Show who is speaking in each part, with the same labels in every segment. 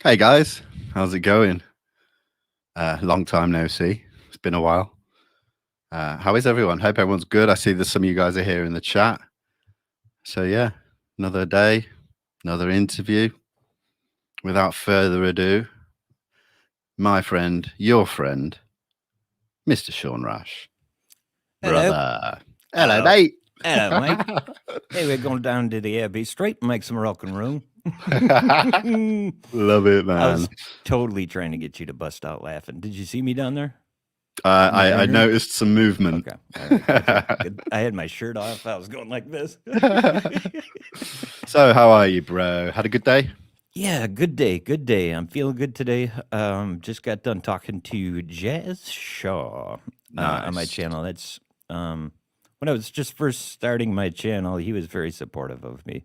Speaker 1: Hey guys, how's it going? Long time no see. It's been a while. How is everyone? Hope everyone's good. I see that some of you guys are here in the chat. So yeah, another day, another interview. Without further ado, my friend, your friend, Mr. Sean Raasch.
Speaker 2: Hello.
Speaker 1: Brother. Hello,
Speaker 2: Hello.
Speaker 1: mate.
Speaker 2: Hello, Mike. Hey, we're going down to the Abbey Street and make some rock and roll.
Speaker 1: Love it, man.
Speaker 2: I was totally trying to get you to bust out laughing. Did you see me down there?
Speaker 1: I noticed some movement.
Speaker 2: Okay. All right. Good. I had my shirt off. I was going like this.
Speaker 1: So, how are you, bro? Had a good day?
Speaker 2: Yeah, good day. Good day. I'm feeling good today. Just got done talking to Jazz Shaw on my
Speaker 1: Nice.
Speaker 2: channel. That's when I was just first starting my channel, he was very supportive of me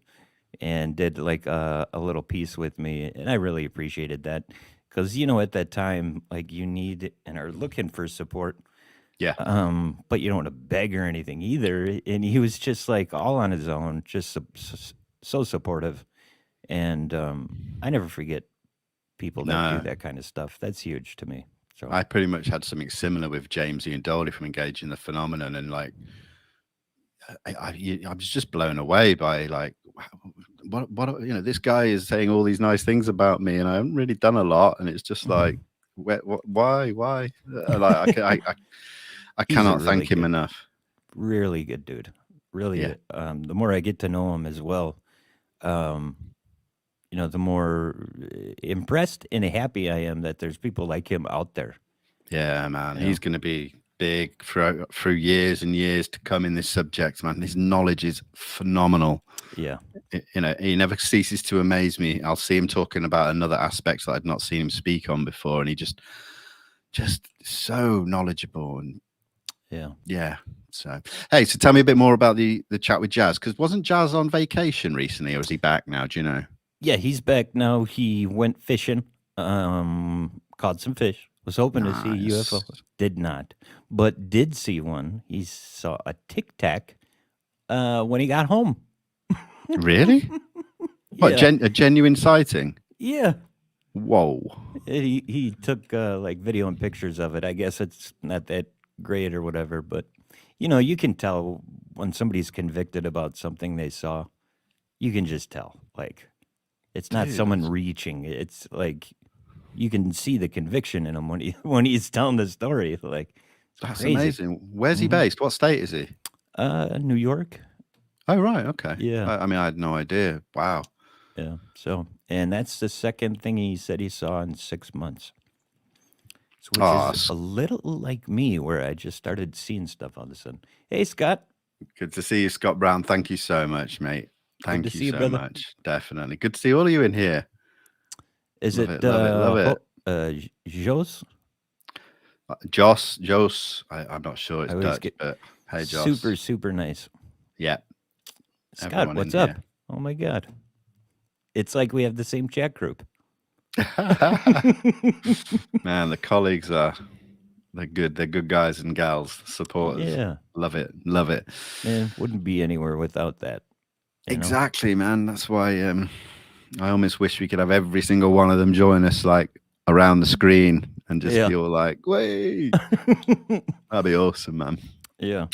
Speaker 2: and did like a little piece with me, and I really appreciated that because at that time, like you need and are looking for support,
Speaker 1: Yeah.
Speaker 2: but you don't want to beg or anything either. And he was just like all on his own, just so supportive, and I never forget people that do that kind of stuff. That's huge to me. So
Speaker 1: I pretty much had something similar with James Ian Doley from Engaging the Phenomenon, and like I was just blown away by like what this guy is saying all these nice things about me, and I haven't really done a lot, and it's just like why like I
Speaker 2: He's a
Speaker 1: cannot
Speaker 2: really
Speaker 1: thank him enough.
Speaker 2: really good dude. Really,
Speaker 1: Yeah.
Speaker 2: the more I get to know him as well, the more impressed and happy I am that there's people like him out there.
Speaker 1: Yeah, man. He's going to be big through years and years to come in this subject, man. His knowledge is phenomenal.
Speaker 2: Yeah.
Speaker 1: He never ceases to amaze me. I'll see him talking about another aspects that I'd not seen him speak on before, and he just so knowledgeable. And yeah. So hey, so tell me a bit more about the chat with Jazz, because wasn't Jazz on vacation recently, or is he back now? Do you know?
Speaker 2: Yeah, he's back now. He went fishing, caught some fish. Was hoping to see a UFO. Did not, but did see one. He saw a Tic Tac when he got home.
Speaker 1: Really? What, a genuine sighting?
Speaker 2: Yeah.
Speaker 1: Whoa.
Speaker 2: He took like video and pictures of it. I guess it's not that great or whatever, but you can tell when somebody's convicted about something they saw. You can just tell. Like, it's not someone reaching. It's like you can see the conviction in him when he's telling the story. Like,
Speaker 1: that's
Speaker 2: crazy.
Speaker 1: Amazing. Where's he based? What state is he?
Speaker 2: New York.
Speaker 1: Oh, right. Okay.
Speaker 2: Yeah.
Speaker 1: I mean, I had no idea. Wow.
Speaker 2: Yeah. So, and that's the second thing he said he saw in 6 months. Which is a little like me, where I just started seeing stuff all of a sudden. Hey, Scott.
Speaker 1: Good to see you, Scott Brown. Thank you so much, mate. Thank you so much. Definitely. Good to see all of you in here.
Speaker 2: Is
Speaker 1: love
Speaker 2: it
Speaker 1: love
Speaker 2: it? Jos?
Speaker 1: Jos. I'm not sure it's Dutch, but hey, Jos.
Speaker 2: Super nice.
Speaker 1: Yeah.
Speaker 2: Scott, what's up? Oh my God. It's like we have the same chat group.
Speaker 1: Man, the colleagues they're good. They're good guys and gals, supporters.
Speaker 2: Yeah.
Speaker 1: Love it.
Speaker 2: Man, wouldn't be anywhere without that.
Speaker 1: Exactly, man. That's why I almost wish we could have every single one of them join us, like around the screen, and just be all like, "Wait!" That'd be awesome, man.
Speaker 2: Yeah.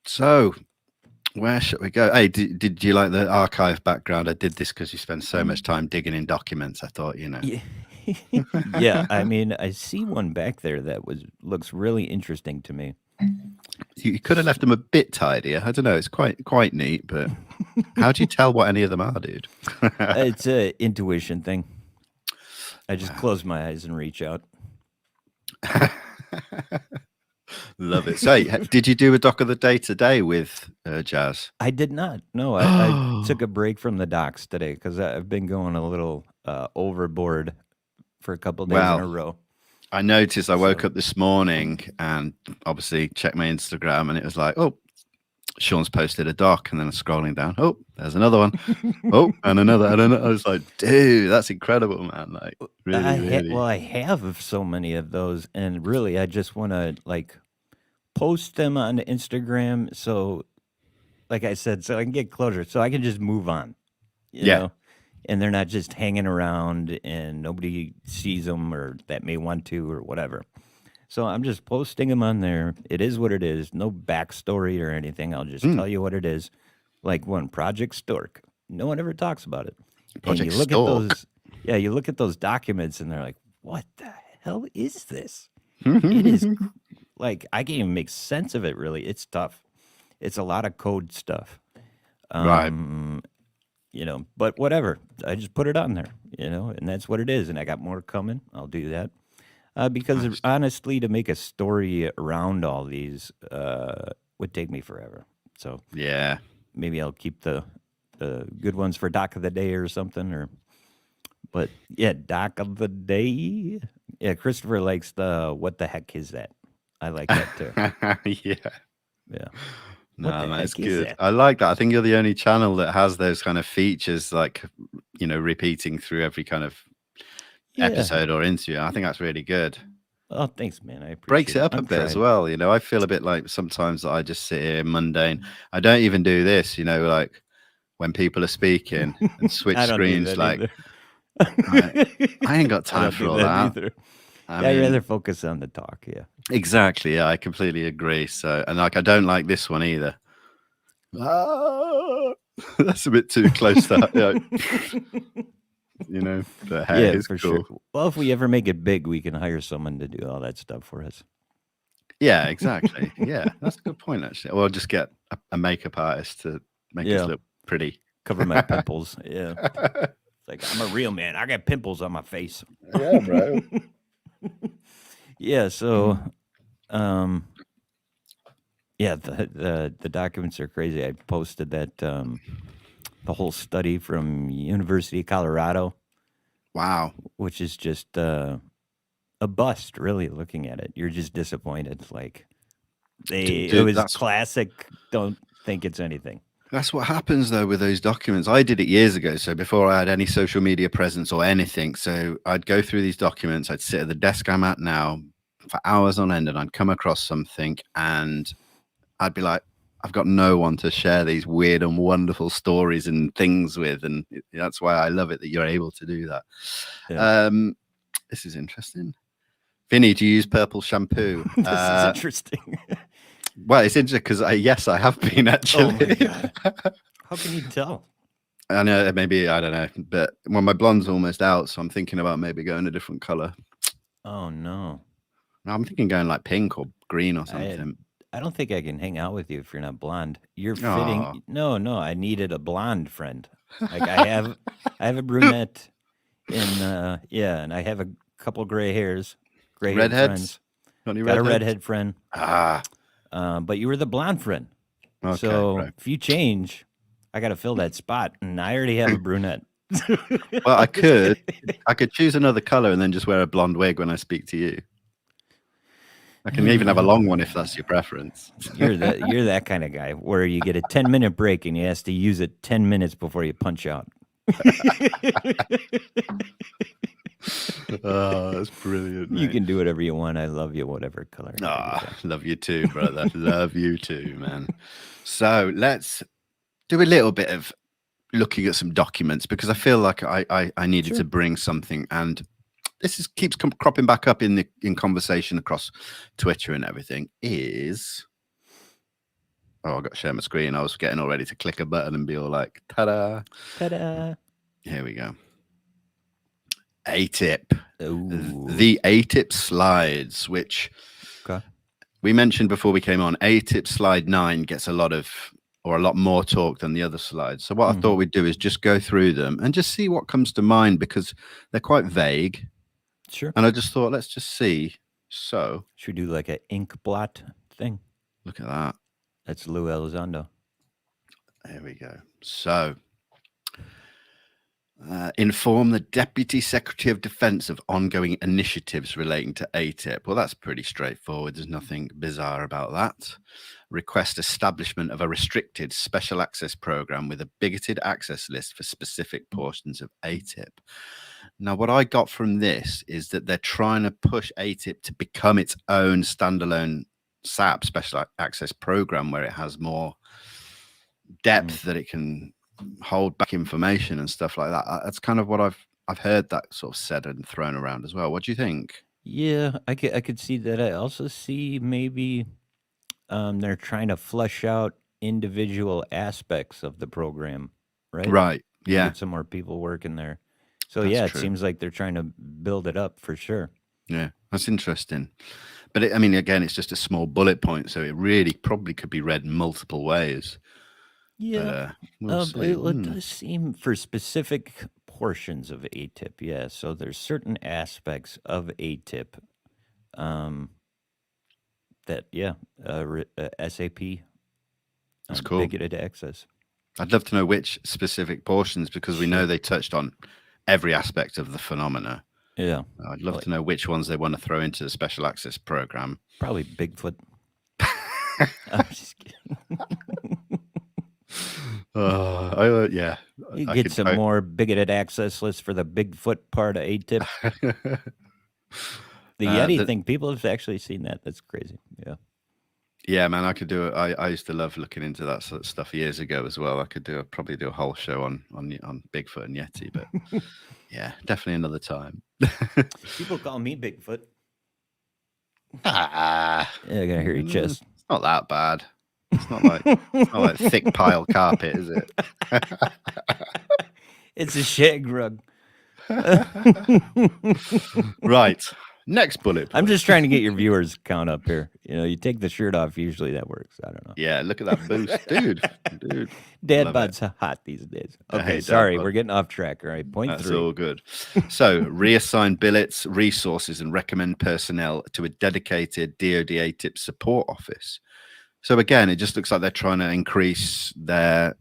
Speaker 1: So, where should we go? Hey, did you like the archive background? I did this because you spend so much time digging in documents. I thought,
Speaker 2: Yeah, I mean, I see one back there that looks really interesting to me.
Speaker 1: You could have left them a bit tidier. I don't know. It's quite neat, but how do you tell what any of them are, dude?
Speaker 2: It's an intuition thing. I just close my eyes and reach out.
Speaker 1: Love it. So, did you do a doc of the day today with Jazz?
Speaker 2: I did not. No, I took a break from the docs today because I've been going a little overboard for a couple of days in a row.
Speaker 1: I noticed I woke up this morning and obviously checked my Instagram, and it was like, oh, Sean's posted a doc, and then I'm scrolling down. Oh, there's another one. Oh, and another. I was like, dude, that's incredible, man. Like, really.
Speaker 2: Well, I have so many of those, and really, I just want to like post them on Instagram. So, like I said, so I can get closure, so I can just move on. You know? and they're not just hanging around and nobody sees them or that may want to or whatever. So I'm just posting them on there. It is what it is. No backstory or anything. I'll just tell you what it is. Like one Project Stork. No one ever talks about it. And
Speaker 1: Project
Speaker 2: you look at
Speaker 1: Stork.
Speaker 2: those, yeah, you look at those documents and they're like, what the hell is this? It is like, I can't even make sense of it really. It's tough. It's a lot of code stuff.
Speaker 1: Right.
Speaker 2: But whatever. I just put it on there, and that's what it is. And I got more coming. I'll do that. Because honestly, to make a story around all these would take me forever. So
Speaker 1: Yeah.
Speaker 2: maybe I'll keep the good ones for Doc of the Day or something. But yeah, Doc of the Day. Yeah, Christopher likes the what the heck is that? I like that too.
Speaker 1: Yeah.
Speaker 2: Yeah.
Speaker 1: No, man, it's
Speaker 2: heck is
Speaker 1: good.
Speaker 2: that?
Speaker 1: I like that. I think you're the only channel that has those kind of features, like, repeating through every kind of
Speaker 2: Yeah.
Speaker 1: episode or interview. I think that's really good.
Speaker 2: Oh, thanks, man. I appreciate
Speaker 1: Breaks it up
Speaker 2: I'm
Speaker 1: a bit as
Speaker 2: trying.
Speaker 1: well. I feel a bit like sometimes that I just sit here mundane. I don't even do this, like when people are speaking and switch
Speaker 2: I don't do
Speaker 1: screens.
Speaker 2: that
Speaker 1: Like,
Speaker 2: either.
Speaker 1: I ain't got
Speaker 2: I
Speaker 1: time
Speaker 2: don't
Speaker 1: for
Speaker 2: do
Speaker 1: all
Speaker 2: that
Speaker 1: that.
Speaker 2: either.
Speaker 1: I
Speaker 2: Yeah, I'd
Speaker 1: mean,
Speaker 2: rather focus on the talk. Yeah.
Speaker 1: exactly. Yeah, I completely agree. So, and like, I don't like this one either. That's a bit too close to, but hey,
Speaker 2: Yeah,
Speaker 1: it's
Speaker 2: for
Speaker 1: cool.
Speaker 2: sure. Well, if we ever make it big, we can hire someone to do all that stuff for us.
Speaker 1: Yeah, exactly. Yeah, that's a good point, actually. Or just get a makeup artist to make us look pretty.
Speaker 2: Cover my pimples. Yeah. It's like, I'm a real man. I got pimples on my face.
Speaker 1: Yeah, bro.
Speaker 2: Yeah, so the documents are crazy. I posted that the whole study from University of Colorado,
Speaker 1: Wow.
Speaker 2: which is just a bust, really, looking at it. You're just disappointed. Like it
Speaker 1: Dude,
Speaker 2: was
Speaker 1: that's
Speaker 2: classic. Don't think it's anything.
Speaker 1: That's what happens though with those documents. I did it years ago, so before I had any social media presence or anything. So I'd go through these documents. I'd sit at the desk I'm at now for hours on end, and I'd come across something, and I'd be like, I've got no one to share these weird and wonderful stories and things with, and that's why I love it that you're able to do that.
Speaker 2: Yeah.
Speaker 1: This is interesting. Vinny, do you use purple shampoo?
Speaker 2: This is interesting.
Speaker 1: Well, it's interesting because yes, I have been actually.
Speaker 2: Oh my God. How can you tell?
Speaker 1: I know, maybe, I don't know, but my blonde's almost out, so I'm thinking about maybe going a different color.
Speaker 2: Oh no.
Speaker 1: I'm thinking going like pink or green or something.
Speaker 2: I don't think I can hang out with you if you're not blonde. You're
Speaker 1: Aw.
Speaker 2: fitting. No, I needed a blonde friend. Like I have a brunette, and and I have a couple gray hairs. Gray haired
Speaker 1: Redheads?
Speaker 2: friends.
Speaker 1: Got any
Speaker 2: Got a
Speaker 1: redheads?
Speaker 2: redhead friend.
Speaker 1: Ah,
Speaker 2: But you were the blonde friend.
Speaker 1: okay.
Speaker 2: So
Speaker 1: Right.
Speaker 2: if you change, I got to fill that spot, and I already have a brunette.
Speaker 1: Well, I could choose another color and then just wear a blonde wig when I speak to you. I can even have a long one if that's your preference.
Speaker 2: You're that kind of guy where you get a 10-minute break and you have to use it 10 minutes before you punch out.
Speaker 1: Oh, that's brilliant.
Speaker 2: You
Speaker 1: mate.
Speaker 2: can do whatever you want. I love you, whatever color.
Speaker 1: Love you too, brother. Love you too, man. So let's do a little bit of looking at some documents because I feel like I needed to bring something, and this keeps cropping back up in conversation across Twitter and everything. I got to share my screen. I was getting all ready to click a button and be all like, ta-da.
Speaker 2: Ta-da.
Speaker 1: Here we go. AATIP.
Speaker 2: Ooh.
Speaker 1: The AATIP slides, which we mentioned before we came on. AATIP slide 9 gets a lot more talk than the other slides. So what I thought we'd do is just go through them and just see what comes to mind because they're quite vague.
Speaker 2: Sure.
Speaker 1: And I just thought, let's just see. So
Speaker 2: should we do like an ink blot thing?
Speaker 1: Look at that.
Speaker 2: That's Lou Elizondo.
Speaker 1: There we go. So inform the Deputy Secretary of Defense of ongoing initiatives relating to AATIP. Well, that's pretty straightforward. There's nothing bizarre about that. Request establishment of a restricted special access program with a bigoted access list for specific portions of AATIP. Now, what I got from this is that they're trying to push AATIP to become its own standalone SAP, special access program, where it has more depth that it can hold back information and stuff like that. That's kind of what I've heard that sort of said and thrown around as well. What do you think?
Speaker 2: Yeah, I could see that. I also see maybe they're trying to flesh out individual aspects of the program, right?
Speaker 1: Right.
Speaker 2: And
Speaker 1: Yeah,
Speaker 2: get some more people working there. So
Speaker 1: that's
Speaker 2: yeah, it
Speaker 1: true.
Speaker 2: seems like they're trying to build it up for sure.
Speaker 1: Yeah, that's interesting. But I mean, again, it's just a small bullet point, so it really probably could be read multiple ways. But
Speaker 2: Yeah,
Speaker 1: we'll see.
Speaker 2: it does seem for specific portions of ATIP. Yeah, so there's certain aspects of ATIP um, that SAP
Speaker 1: That's cool.
Speaker 2: bigoted access.
Speaker 1: I'd love to know which specific portions because we know
Speaker 2: Shit.
Speaker 1: they touched on every aspect of the phenomena.
Speaker 2: Yeah,
Speaker 1: I'd love
Speaker 2: like
Speaker 1: to know which ones they want to throw into the special access program.
Speaker 2: probably Bigfoot. I'm just kidding.
Speaker 1: Yeah,
Speaker 2: You
Speaker 1: I
Speaker 2: get
Speaker 1: could.
Speaker 2: some more bigoted access lists for the Bigfoot part of ATIP. The Yeti thing, people have actually seen that. That's crazy. Yeah.
Speaker 1: Yeah, man, I could do it. I used to love looking into that sort of stuff years ago as well. I could probably do a whole show on Bigfoot and Yeti, but yeah, definitely another time.
Speaker 2: People call me Bigfoot.
Speaker 1: Ah,
Speaker 2: Yeah, I gotta hear your chest.
Speaker 1: it's not that bad. It's not like thick pile carpet, is it?
Speaker 2: It's a shag rug.
Speaker 1: Right. Next bullet point.
Speaker 2: I'm just trying to get your viewers count up here. You take the shirt off. Usually that works. I don't know.
Speaker 1: Yeah, look at that boost, dude.
Speaker 2: Dad
Speaker 1: Love
Speaker 2: bod's hot these days. Okay,
Speaker 1: Hey, Dad
Speaker 2: sorry,
Speaker 1: bod.
Speaker 2: we're getting off track. All right, point
Speaker 1: That's
Speaker 2: 3.
Speaker 1: all good. So, reassign billets, resources, and recommend personnel to a dedicated DoD ATIP support office. So again, it just looks like they're trying to increase their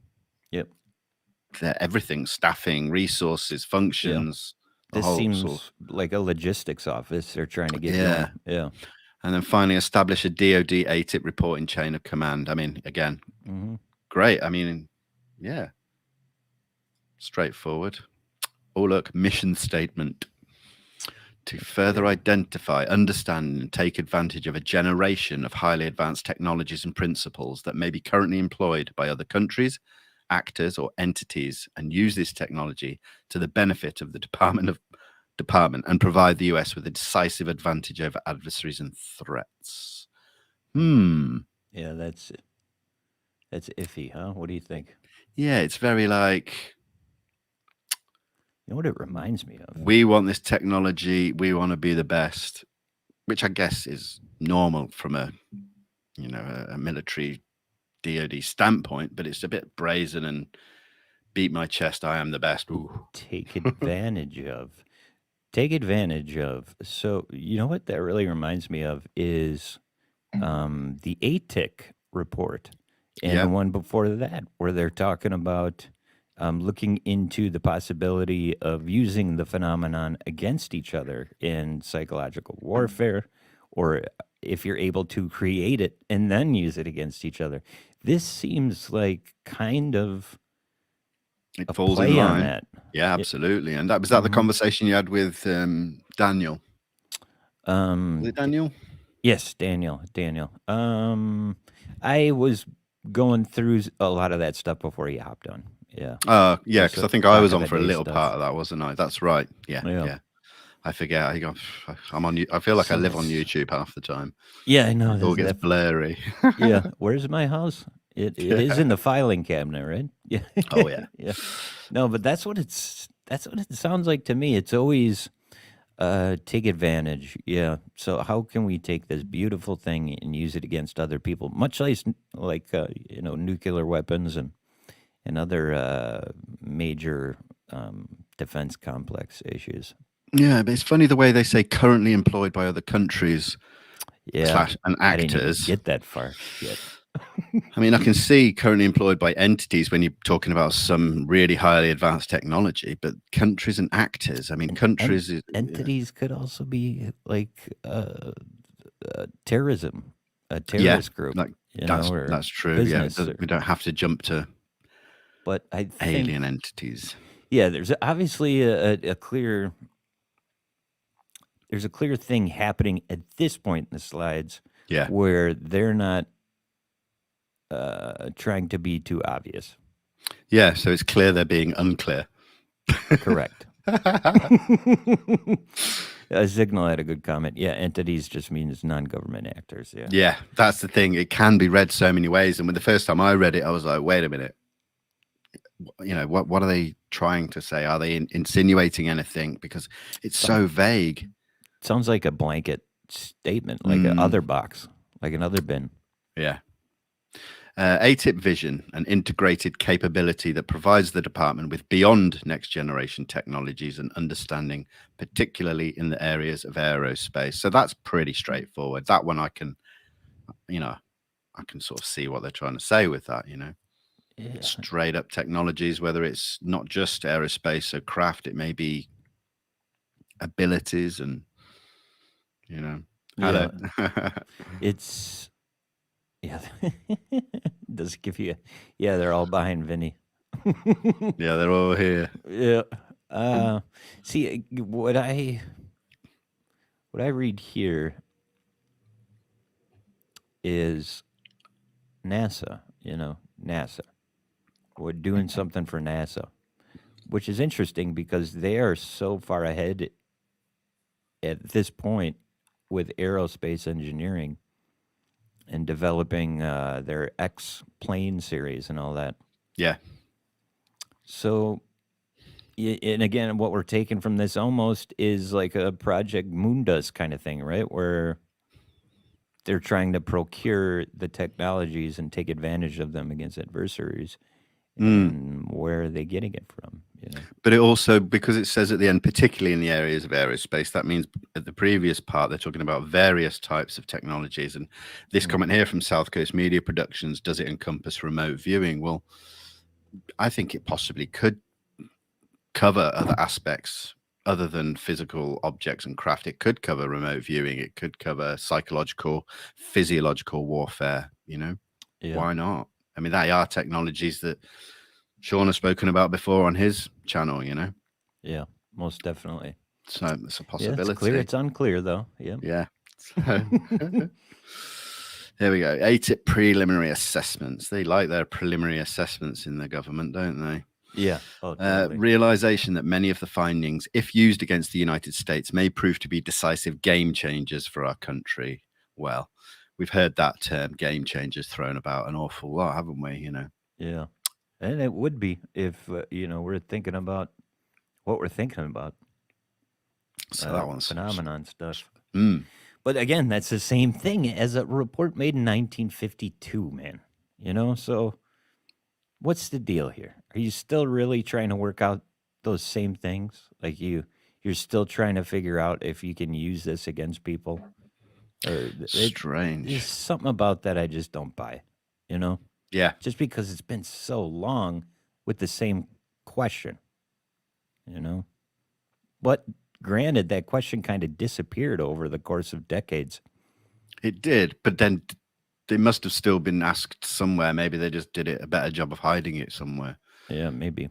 Speaker 1: everything, staffing, resources, functions.
Speaker 2: This seems like a logistics office they're trying to get going. Yeah.
Speaker 1: And then finally, establish a DoD ATIP reporting chain of command. I mean, again, great. I mean, yeah, straightforward. Oh, look, mission statement. To further identify, understand, and take advantage of a generation of highly advanced technologies and principles that may be currently employed by other countries, actors, or entities, and use this technology to the benefit of the department and provide the US with a decisive advantage over adversaries and threats.
Speaker 2: Yeah, that's iffy, huh? What do you think?
Speaker 1: Yeah, it's very like,
Speaker 2: you know what it reminds me of?
Speaker 1: We want this technology. We want to be the best, which I guess is normal from a military DoD standpoint, but it's a bit brazen and beat my chest. I am the best. Ooh.
Speaker 2: Take advantage of. So you know what that really reminds me of is the ATIC report and the one before that, where they're talking about looking into the possibility of using the phenomenon against each other in psychological warfare, or if you're able to create it and then use it against each other. This seems like kind of
Speaker 1: it
Speaker 2: a
Speaker 1: falls
Speaker 2: play
Speaker 1: in line.
Speaker 2: on that.
Speaker 1: Yeah, absolutely. And was that the conversation you had with Daniel? Was it Daniel?
Speaker 2: Yes, Daniel. I was going through a lot of that stuff before he hopped on. Yeah.
Speaker 1: Yeah, because I think I was on for a little part of that, wasn't I? That's right. Yeah. I forget. I'm on. I feel like I live on YouTube half the time.
Speaker 2: Yeah, I know.
Speaker 1: It all gets blurry.
Speaker 2: Yeah. Where's my house? It is in the filing cabinet, right? Yeah.
Speaker 1: Oh yeah.
Speaker 2: Yeah. No, but that's what it sounds like to me. It's always take advantage. Yeah. So how can we take this beautiful thing and use it against other people? Much like nuclear weapons and other major defense complex issues.
Speaker 1: Yeah, but it's funny the way they say currently employed by other countries.
Speaker 2: Yeah.
Speaker 1: And actors.
Speaker 2: I didn't even get that far yet.
Speaker 1: I mean, I can see currently employed by entities when you're talking about some really highly advanced technology, but countries and actors. I mean, countries.
Speaker 2: Entities could also be like terrorism, a terrorist group.
Speaker 1: That's true. Yeah, we don't have to jump to.
Speaker 2: But I think
Speaker 1: alien entities.
Speaker 2: Yeah, there's obviously a clear. There's a clear thing happening at this point in the slides.
Speaker 1: Yeah.
Speaker 2: Where they're not trying to be too obvious.
Speaker 1: Yeah, so it's clear they're being unclear.
Speaker 2: Correct. Signal had a good comment. Yeah, entities just means non-government actors. Yeah.
Speaker 1: Yeah, that's the thing. It can be read so many ways. And when the first time I read it, I was like, wait a minute. What are they trying to say? Are they insinuating anything? Because it's so vague.
Speaker 2: Sounds like a blanket statement, like an other box, like another bin.
Speaker 1: Yeah. AATIP vision, an integrated capability that provides the department with beyond next generation technologies and understanding, particularly in the areas of aerospace. So that's pretty straightforward. That one I can sort of see what they're trying to say with that,
Speaker 2: Yeah.
Speaker 1: Straight up technologies, whether it's not just aerospace or craft, it may be abilities and,
Speaker 2: Yeah. It's, yeah. Does it give you, yeah, they're all behind Vinnie.
Speaker 1: Yeah, they're all here.
Speaker 2: Yeah. See, what I read here is NASA, NASA. We're doing something for NASA, which is interesting because they are so far ahead at this point with aerospace engineering and developing their X plane series and all that.
Speaker 1: Yeah.
Speaker 2: So, and again, what we're taking from this almost is like a Project Moondust kind of thing, right? Where they're trying to procure the technologies and take advantage of them against adversaries. And where are they getting it from?
Speaker 1: But it also, because it says at the end, particularly in the areas of aerospace, that means at the previous part, they're talking about various types of technologies. And this comment here from South Coast Media Productions, does it encompass remote viewing? Well, I think it possibly could cover other aspects other than physical objects and craft. It could cover remote viewing. It could cover psychological, physiological warfare,
Speaker 2: Yeah.
Speaker 1: Why not? I mean, they are technologies that Sean has spoken about before on his channel,
Speaker 2: Yeah, most definitely.
Speaker 1: So it's a
Speaker 2: Yeah,
Speaker 1: possibility.
Speaker 2: it's clear. It's unclear, though. Yeah.
Speaker 1: Yeah. So, there we go. AATIP preliminary assessments. They like their preliminary assessments in the government, don't they?
Speaker 2: Yeah. Oh, totally.
Speaker 1: Realization that many of the findings, if used against the United States, may prove to be decisive game changers for our country. Well, we've heard that term game changers thrown about an awful lot, haven't we?
Speaker 2: Yeah. And it would be if, we're thinking about what we're thinking about.
Speaker 1: So that one's
Speaker 2: phenomenon stuff. But again, that's the same thing as a report made in 1952, man. So what's the deal here? Are you still really trying to work out those same things? Like you're still trying to figure out if you can use this against people?
Speaker 1: Strange.
Speaker 2: There's something about that I just don't buy,
Speaker 1: Yeah.
Speaker 2: Just because it's been so long with the same question, But granted, that question kind of disappeared over the course of decades.
Speaker 1: It did, but then they must have still been asked somewhere. Maybe they just did a better job of hiding it somewhere.
Speaker 2: Yeah, maybe.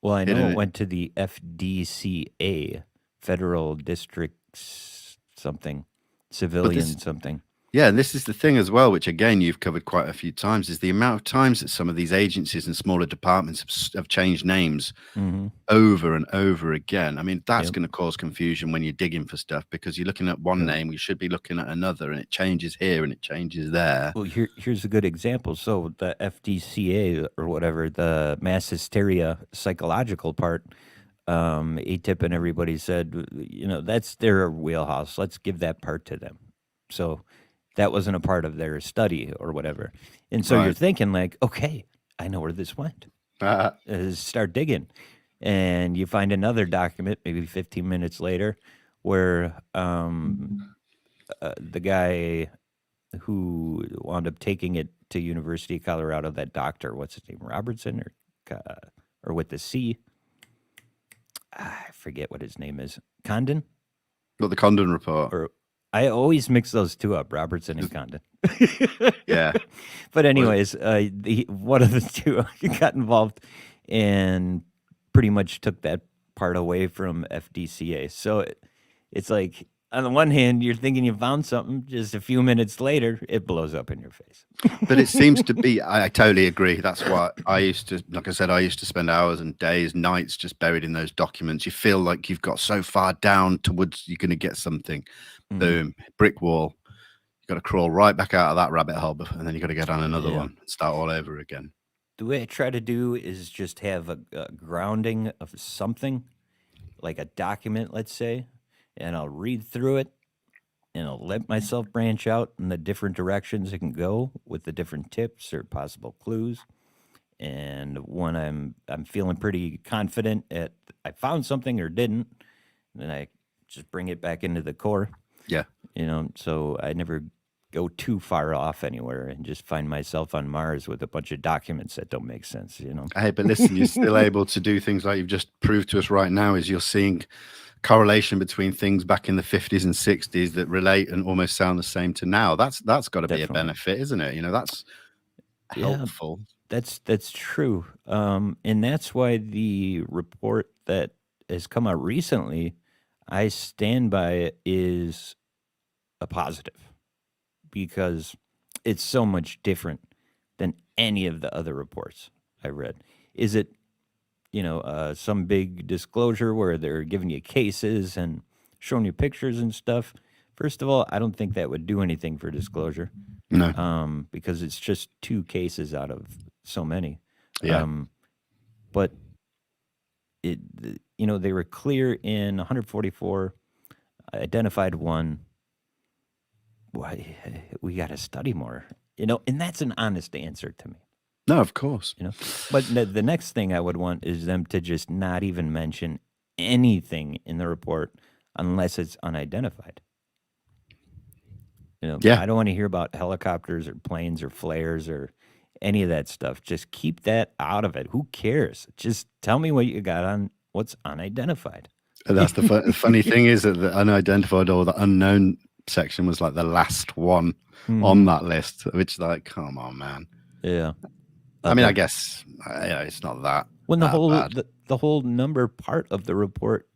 Speaker 1: Well,
Speaker 2: I know it went to the FDCA, Federal District something, Civilian something.
Speaker 1: Yeah, and this is the thing as well, which again you've covered quite a few times, is the amount of times that some of these agencies and smaller departments have changed names over and over again. I mean, that's going to cause confusion when you're digging for stuff because you're looking at one name, you should be looking at another, and it changes here and it changes there.
Speaker 2: Well, here's a good example. So the FDCA or whatever, the mass hysteria psychological part, AATIP and everybody said, that's their wheelhouse. Let's give that part to them. So that wasn't a part of their study or whatever. And so you're thinking like, okay, I know where this went. Start digging. And you find another document, maybe 15 minutes later, where the guy who wound up taking it to University of Colorado, that doctor, what's his name, Robertson or with the C? I forget what his name is. Condon?
Speaker 1: Well, the Condon report.
Speaker 2: I always mix those two up, Robertson and Condon.
Speaker 1: Yeah.
Speaker 2: But anyways, one of the two got involved and pretty much took that part away from FDCA. So it's like, on the one hand, you're thinking you found something. Just a few minutes later, it blows up in your face.
Speaker 1: But it seems to be, I totally agree. That's why I used to, like I said, I used to spend hours and days, nights just buried in those documents. You feel like you've got so far down towards you're going to get something. Boom, brick wall. You got to crawl right back out of that rabbit hole, and then you got to get on another one and start all over again.
Speaker 2: The way I try to do is just have a grounding of something, like a document, let's say, and I'll read through it, and I'll let myself branch out in the different directions it can go with the different tips or possible clues. And when I'm feeling pretty confident at I found something or didn't, then I just bring it back into the core.
Speaker 1: Yeah.
Speaker 2: So I never go too far off anywhere and just find myself on Mars with a bunch of documents that don't make sense,
Speaker 1: Hey, but listen, you're still able to do things like you've just proved to us right now, is you're seeing correlation between things back in the 50s and 60s that relate and almost sound the same to now. That's got to be a benefit, isn't it? That's helpful.
Speaker 2: That's true. And that's why the report that has come out recently, I stand by it, is a positive, because it's so much different than any of the other reports I read. Is it, some big disclosure where they're giving you cases and showing you pictures and stuff? First of all, I don't think that would do anything for disclosure.
Speaker 1: No.
Speaker 2: Because it's just 2 cases out of so many.
Speaker 1: Yeah.
Speaker 2: But they were clear in 144, identified one. Why we got to study more, and that's an honest answer to me.
Speaker 1: No, of course.
Speaker 2: But the next thing I would want is them to just not even mention anything in the report unless it's unidentified.
Speaker 1: Yeah.
Speaker 2: I don't want to hear about helicopters or planes or flares or any of that stuff. Just keep that out of it. Who cares? Just tell me what you got on what's unidentified.
Speaker 1: And that's the funny thing is that the unidentified or the unknown section was like the last one on that list, which, like, come on, man.
Speaker 2: Yeah.
Speaker 1: I mean, I guess it's not that.
Speaker 2: When the whole
Speaker 1: bad.
Speaker 2: the whole number part of the report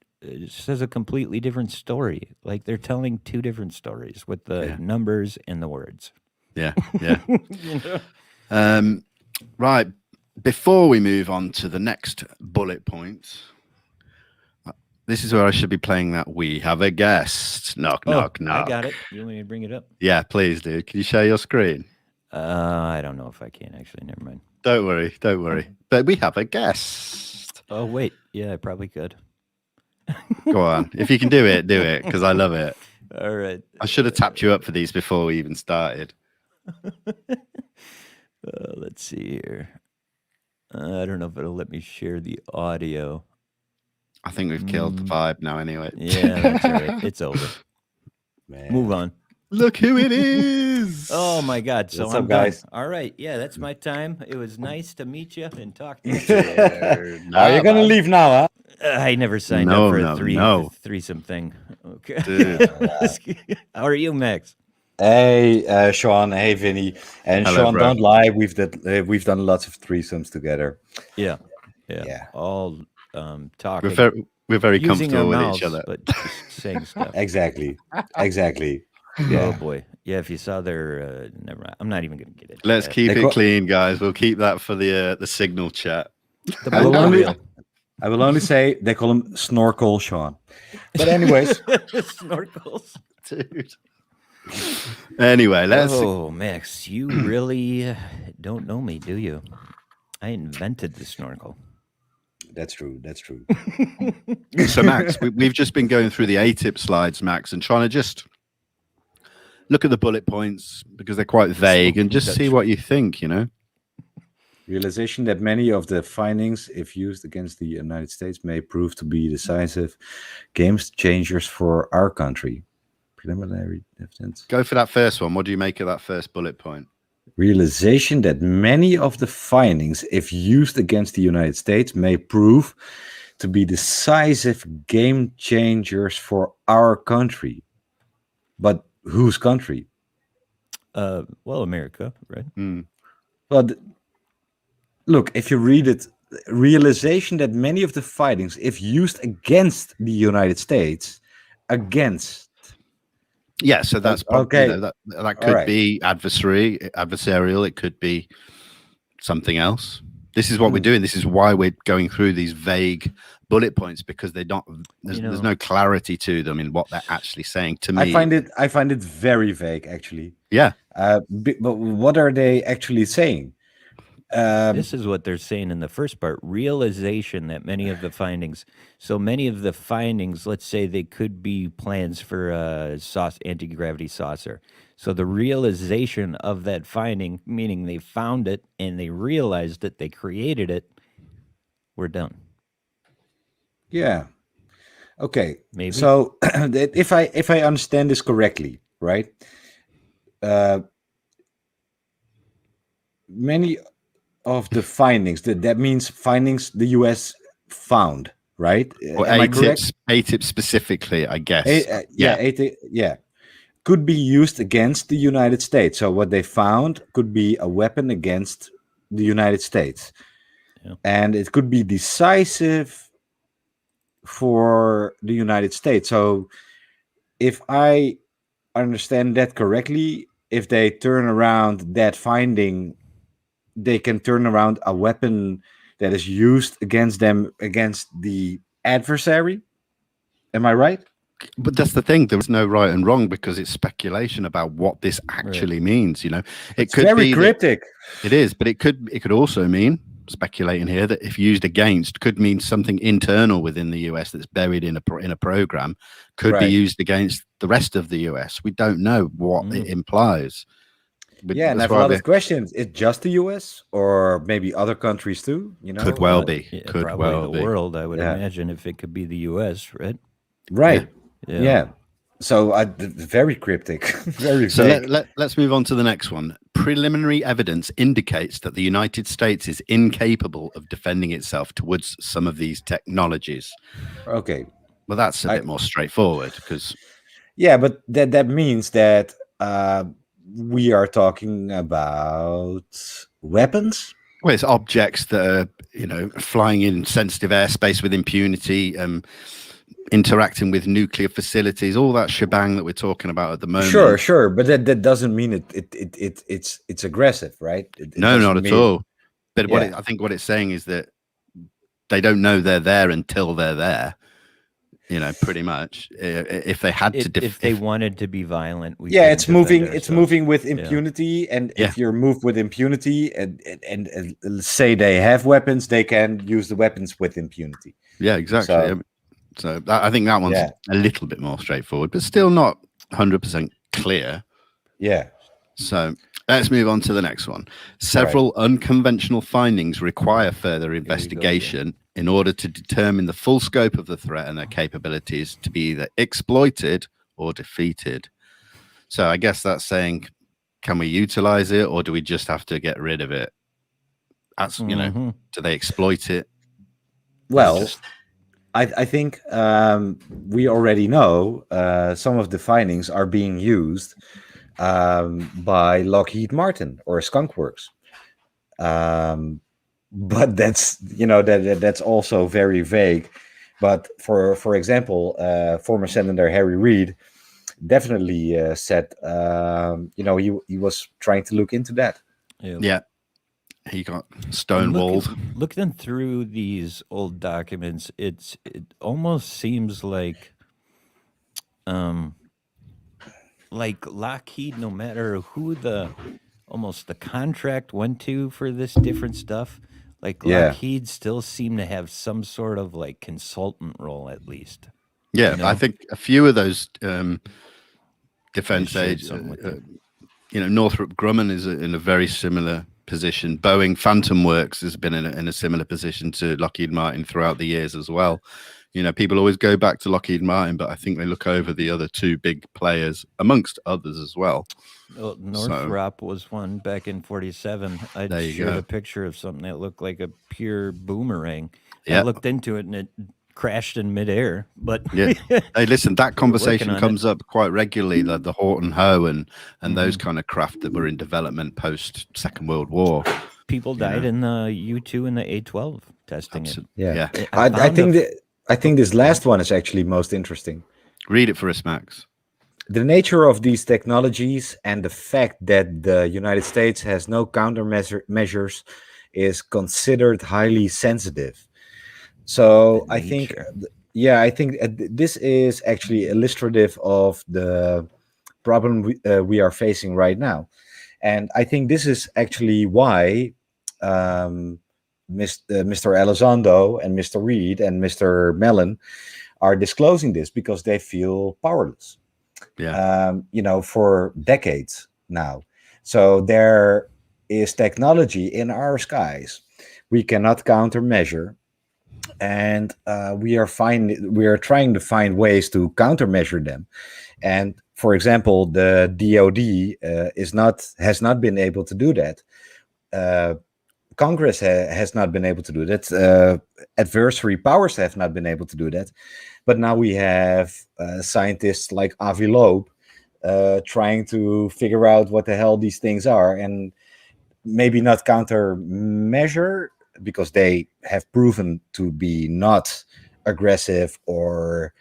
Speaker 2: says a completely different story. Like they're telling 2 different stories with the numbers and the words.
Speaker 1: Yeah. Right. Before we move on to the next bullet point, this is where I should be playing that "We Have a Guest." Knock, knock, knock.
Speaker 2: I got it. You want me to bring it up?
Speaker 1: Yeah, please, dude. Can you share your screen?
Speaker 2: I don't know if I can, actually. Never mind.
Speaker 1: Don't worry. But we have a guest.
Speaker 2: Oh, wait. Yeah, I probably could.
Speaker 1: Go on. If you can do it, because I love it.
Speaker 2: All right.
Speaker 1: I should have tapped you up for these before we even started.
Speaker 2: Let's see here. I don't know if it'll let me share the audio.
Speaker 1: I think we've killed the vibe now anyway.
Speaker 2: Yeah, that's all right. It's over.
Speaker 3: Man.
Speaker 2: Move on.
Speaker 1: Look who it is.
Speaker 2: Oh, my God. So
Speaker 3: What's
Speaker 2: I'm
Speaker 3: up, guys?
Speaker 2: done. All right. Yeah, that's my time. It was nice to meet you and talk to you.
Speaker 3: Are you gonna leave now, huh?
Speaker 2: I never signed up for a threesome thing. Okay.
Speaker 1: Dude.
Speaker 2: How are you, Max?
Speaker 3: Hey, Sean. Hey, Vinnie. And
Speaker 1: Hello,
Speaker 3: Sean,
Speaker 1: bro.
Speaker 3: don't lie. We've done lots of threesomes together.
Speaker 2: Yeah. All talking.
Speaker 1: We're very
Speaker 2: using
Speaker 1: comfortable
Speaker 2: our
Speaker 1: with
Speaker 2: mouths,
Speaker 1: each other.
Speaker 2: but just saying stuff.
Speaker 3: Exactly.
Speaker 2: Oh
Speaker 3: Yeah.
Speaker 2: boy. Yeah. If you saw their, never mind. I'm not even gonna get it.
Speaker 1: Let's keep it clean, guys. We'll keep that for the signal chat.
Speaker 2: the
Speaker 3: I will
Speaker 2: blooper
Speaker 3: only-
Speaker 2: reel.
Speaker 3: I will only say they call him Snorkel Sean. But anyways,
Speaker 2: Snorkels.
Speaker 1: Dude. Anyway, let's.
Speaker 2: Oh, Max, you really don't know me, do you? I invented the snorkel.
Speaker 3: that's true.
Speaker 1: So, Max, we've just been going through the AATIP slides, Max, and trying to just look at the bullet points because they're quite vague and just see what you think,
Speaker 3: Realization that many of the findings, if used against the United States, may prove to be decisive game changers for our country. Preliminary evidence.
Speaker 1: Go for that first one. What do you make of that first bullet point?
Speaker 3: Realization that many of the findings, if used against the United States, may prove to be decisive game changers for our country. But whose country?
Speaker 2: Well, America, right?
Speaker 3: But look, if you read it, realization that many of the findings, if used against the United States, against,
Speaker 1: Yeah, so that's
Speaker 3: Okay.
Speaker 1: that could be adversarial. It could be something else. This is what we're doing. This is why we're going through these vague bullet points, because there's no clarity to them in what they're actually saying. To me,
Speaker 3: I find it very vague, actually.
Speaker 1: Yeah.
Speaker 3: But what are they actually saying?
Speaker 2: This is what they're saying in the first part: realization that many of the findings. So many of the findings, let's say they could be plans for a anti-gravity saucer. So the realization of that finding, meaning they found it and they realized it, they created it, we're done.
Speaker 3: Yeah. Okay.
Speaker 2: Maybe.
Speaker 3: So if I understand this correctly, right? Many of the findings, that means findings the US found, right?
Speaker 1: Or
Speaker 3: Am I correct?
Speaker 1: AATIP specifically, I guess.
Speaker 3: AATIP, could be used against the United States. So what they found could be a weapon against the United States.
Speaker 2: Yeah.
Speaker 3: And it could be decisive for the United States. So if I understand that correctly, if they turn around that finding, they can turn around a weapon that is used against them, against the adversary. Am I right?
Speaker 1: But that's the thing. There is no right and wrong, because it's speculation about what this actually means. You know,
Speaker 3: It's very cryptic.
Speaker 1: It is, but it could also mean, speculating here, that if used against, could mean something internal within the US that's buried in a program, could be used against the rest of the US. We don't know what it implies.
Speaker 3: Yeah, and I have a lot of questions. Is just the US, or maybe other countries too? You know,
Speaker 1: could well be.
Speaker 2: Yeah,
Speaker 1: could
Speaker 2: probably
Speaker 1: well
Speaker 2: the
Speaker 1: be.
Speaker 2: world. I would imagine if it could be the US, right?
Speaker 3: Right.
Speaker 2: Yeah.
Speaker 3: So very cryptic. Very
Speaker 1: so
Speaker 3: vague.
Speaker 1: Let's move on to the next one. Preliminary evidence indicates that the United States is incapable of defending itself towards some of these technologies.
Speaker 3: Okay.
Speaker 1: Well, that's a bit more straightforward, because
Speaker 3: but that means that we are talking about weapons.
Speaker 1: Well, it's objects that are, flying in sensitive airspace with impunity, interacting with nuclear facilities, all that shebang that we're talking about at the moment.
Speaker 3: Sure, but that doesn't mean it's aggressive, right?
Speaker 1: No, not at all. But I think what it's saying is that they don't know they're there until they're there. Pretty much. If they had to,
Speaker 2: if they wanted to be violent,
Speaker 3: it's moving. It's moving with impunity, and if you're moved with impunity, and say they have weapons, they can use the weapons with impunity.
Speaker 1: Yeah, exactly. So I think that one's a little bit more straightforward, but still not 100% clear.
Speaker 3: Yeah.
Speaker 1: So let's move on to the next one. Several unconventional findings require further investigation in order to determine the full scope of the threat and their capabilities to be either exploited or defeated. So I guess that's saying, can we utilize it, or do we just have to get rid of it? That's, do they exploit it?
Speaker 3: Well, I think we already know some of the findings are being used by Lockheed Martin or Skunk Works. But that's that's also very vague. But for example, former Senator Harry Reid definitely said he was trying to look into that.
Speaker 1: Yeah, he got stonewalled.
Speaker 2: Looking through these old documents, it almost seems like Lockheed, no matter who the contract went to for this different stuff, Lockheed still seem to have some sort of consultant role, at least.
Speaker 1: Yeah, I think a few of those defense aides, Northrop Grumman is in a very similar position. Boeing Phantom Works has been in a similar position to Lockheed Martin throughout the years as well. People always go back to Lockheed Martin, but I think they look over the other two big players, amongst others as well.
Speaker 2: Northrop was one back in 1947. I shared a picture of something that looked like a pure boomerang. I looked into it, and it crashed in midair. But
Speaker 1: hey, listen, that conversation comes up quite regularly, like the Horton Ho and those kind of craft that were in development post Second World War.
Speaker 2: People died in the U-2 and the A-12 testing it.
Speaker 3: Yeah. I think this last one is actually most interesting.
Speaker 1: Read it for us, Max.
Speaker 3: the nature of these technologies and the fact that the United States has no countermeasures is considered highly sensitive. So
Speaker 2: The
Speaker 3: I think,
Speaker 2: nature.
Speaker 3: I think this is actually illustrative of the problem we are facing right now. And I think this is actually why Mr. Elizondo and Mr. Reed and Mr. Mellon are disclosing this, because they feel powerless,
Speaker 1: Yeah.
Speaker 3: for decades now. So there is technology in our skies we cannot countermeasure, and we are trying to find ways to countermeasure them. And for example, the DoD has not been able to do that. Congress has not been able to do that. Adversary powers have not been able to do that. But now we have scientists like Avi Loeb trying to figure out what the hell these things are, and maybe not countermeasure, because they have proven to be not aggressive or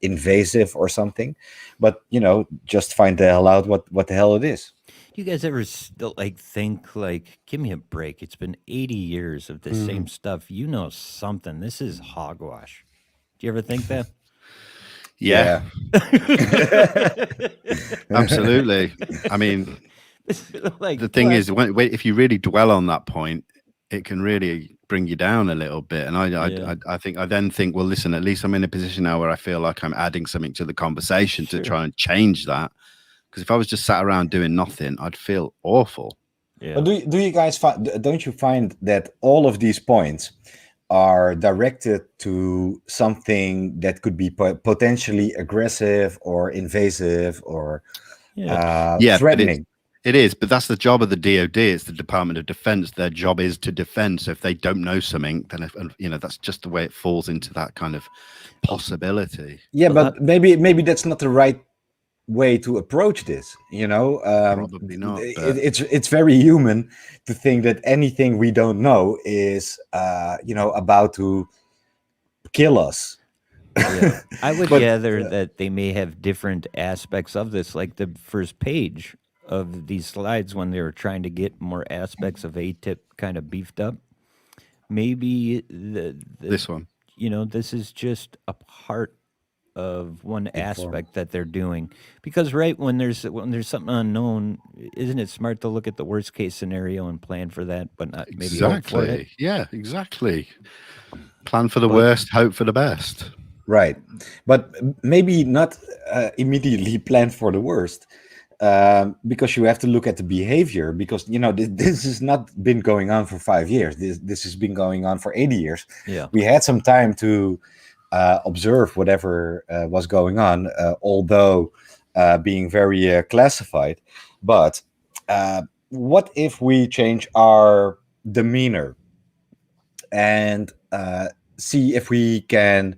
Speaker 3: invasive or something, but just find the hell out what the hell it is.
Speaker 2: Do you guys ever still think give me a break? It's been 80 years of the same stuff. You know something. This is hogwash. Do you ever think that?
Speaker 1: Yeah. Absolutely. I mean, the thing is, if you really dwell on that point, it can really bring you down a little bit. And I then think, well, listen, at least I'm in a position now where I feel like I'm adding something to the conversation to try and change that. Because if I was just sat around doing nothing, I'd feel awful.
Speaker 2: Yeah.
Speaker 3: But do you guys don't you find that all of these points are directed to something that could be potentially aggressive or invasive or threatening?
Speaker 1: It is, but that's the job of the DoD. It's the Department of Defense. Their job is to defend. So if they don't know something, then that's just the way it falls into that kind of possibility.
Speaker 3: Yeah, but maybe that's not the right way to approach this.
Speaker 1: Probably not.
Speaker 3: It's very human to think that anything we don't know is about to kill us.
Speaker 2: Yeah. I would gather that they may have different aspects of this, like the first page of these slides when they were trying to get more aspects of AATIP kind of beefed up. Maybe
Speaker 1: this one,
Speaker 2: this is just a part of one aspect that they're doing, because when there's something unknown, isn't it smart to look at the worst case scenario and plan for that, but not maybe hope for it?
Speaker 1: Yeah, exactly. Plan for the worst, hope for the best.
Speaker 3: Right, but maybe not immediately plan for the worst, because you have to look at the behavior. Because this has not been going on for 5 years. This has been going on for 80 years.
Speaker 2: Yeah,
Speaker 3: we had some time to observe whatever was going on, although being very classified. But what if we change our demeanor and see if we can,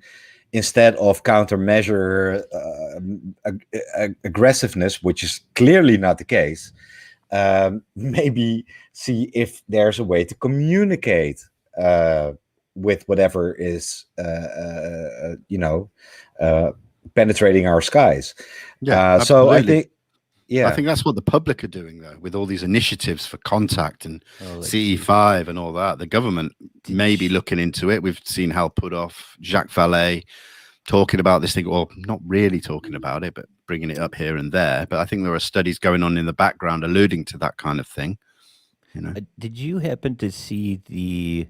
Speaker 3: instead of countermeasure aggressiveness, which is clearly not the case, maybe see if there's a way to communicate with whatever is penetrating our skies. So I think I think that's
Speaker 1: what the public are doing, though, with all these initiatives for contact and CE5 and all that. The government may be looking into it. We've seen Hal Puthoff, Jacques Vallée talking about this thing, or not really talking about it, but bringing it up here and there. But I think there are studies going on in the background alluding to that kind of thing.
Speaker 2: Did you happen to see the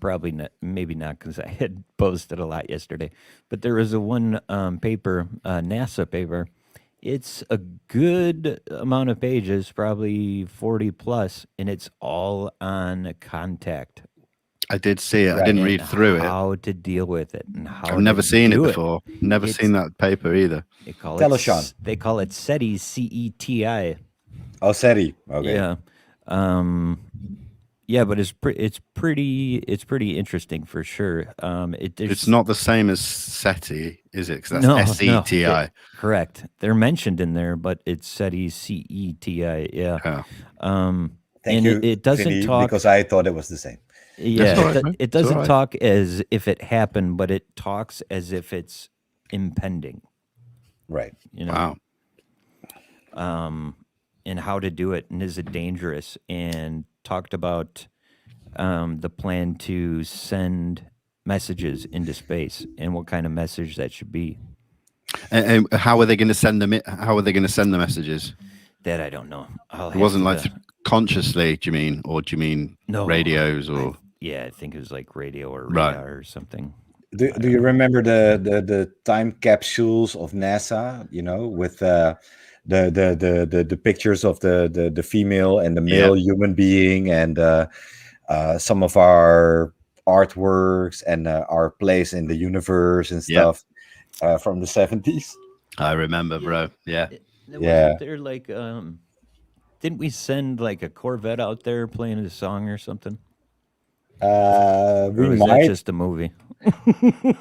Speaker 2: probably not, maybe not, because I had posted a lot yesterday, but there was a one paper, NASA paper. It's a good amount of pages, probably 40 plus, and it's all on contact.
Speaker 1: I did see it. I didn't read through it.
Speaker 2: How to deal with it and how
Speaker 1: I've never seen it before. Never seen that paper either.
Speaker 3: Tell us, Sean.
Speaker 2: They call it SETI, CETI.
Speaker 3: Oh, SETI. Okay.
Speaker 2: Yeah. Yeah, but it's pretty interesting for sure.
Speaker 1: It's not the same as SETI, is it? Because that's SETI.
Speaker 2: No, correct. They're mentioned in there, but it's SETI, CETI. Yeah.
Speaker 3: Thank you,
Speaker 2: it doesn't
Speaker 3: Vinnie,
Speaker 2: talk,
Speaker 3: because I thought it was the same.
Speaker 2: Yeah, it doesn't talk as if it happened, but it talks as if it's impending.
Speaker 3: Right.
Speaker 2: You know,
Speaker 1: Wow.
Speaker 2: and how to do it, and is it dangerous? And talked about the plan to send messages into space and what kind of message that should be.
Speaker 1: And how are they going to send them? How are they going to send the messages?
Speaker 2: That I don't know.
Speaker 1: It wasn't like consciously. Do you mean, or do you mean
Speaker 2: no
Speaker 1: radios or?
Speaker 2: I think it was like radio or
Speaker 1: Right.
Speaker 2: radar or something.
Speaker 3: Do you remember the time capsules of NASA? You know, with the pictures of the female and the male human being, and some of our artworks and our place in the universe and stuff from the 70s.
Speaker 1: I remember, bro. Yeah.
Speaker 2: Wasn't there like didn't we send like a Corvette out there playing a song or something?
Speaker 3: We
Speaker 2: Or was that
Speaker 3: might,
Speaker 2: just a movie?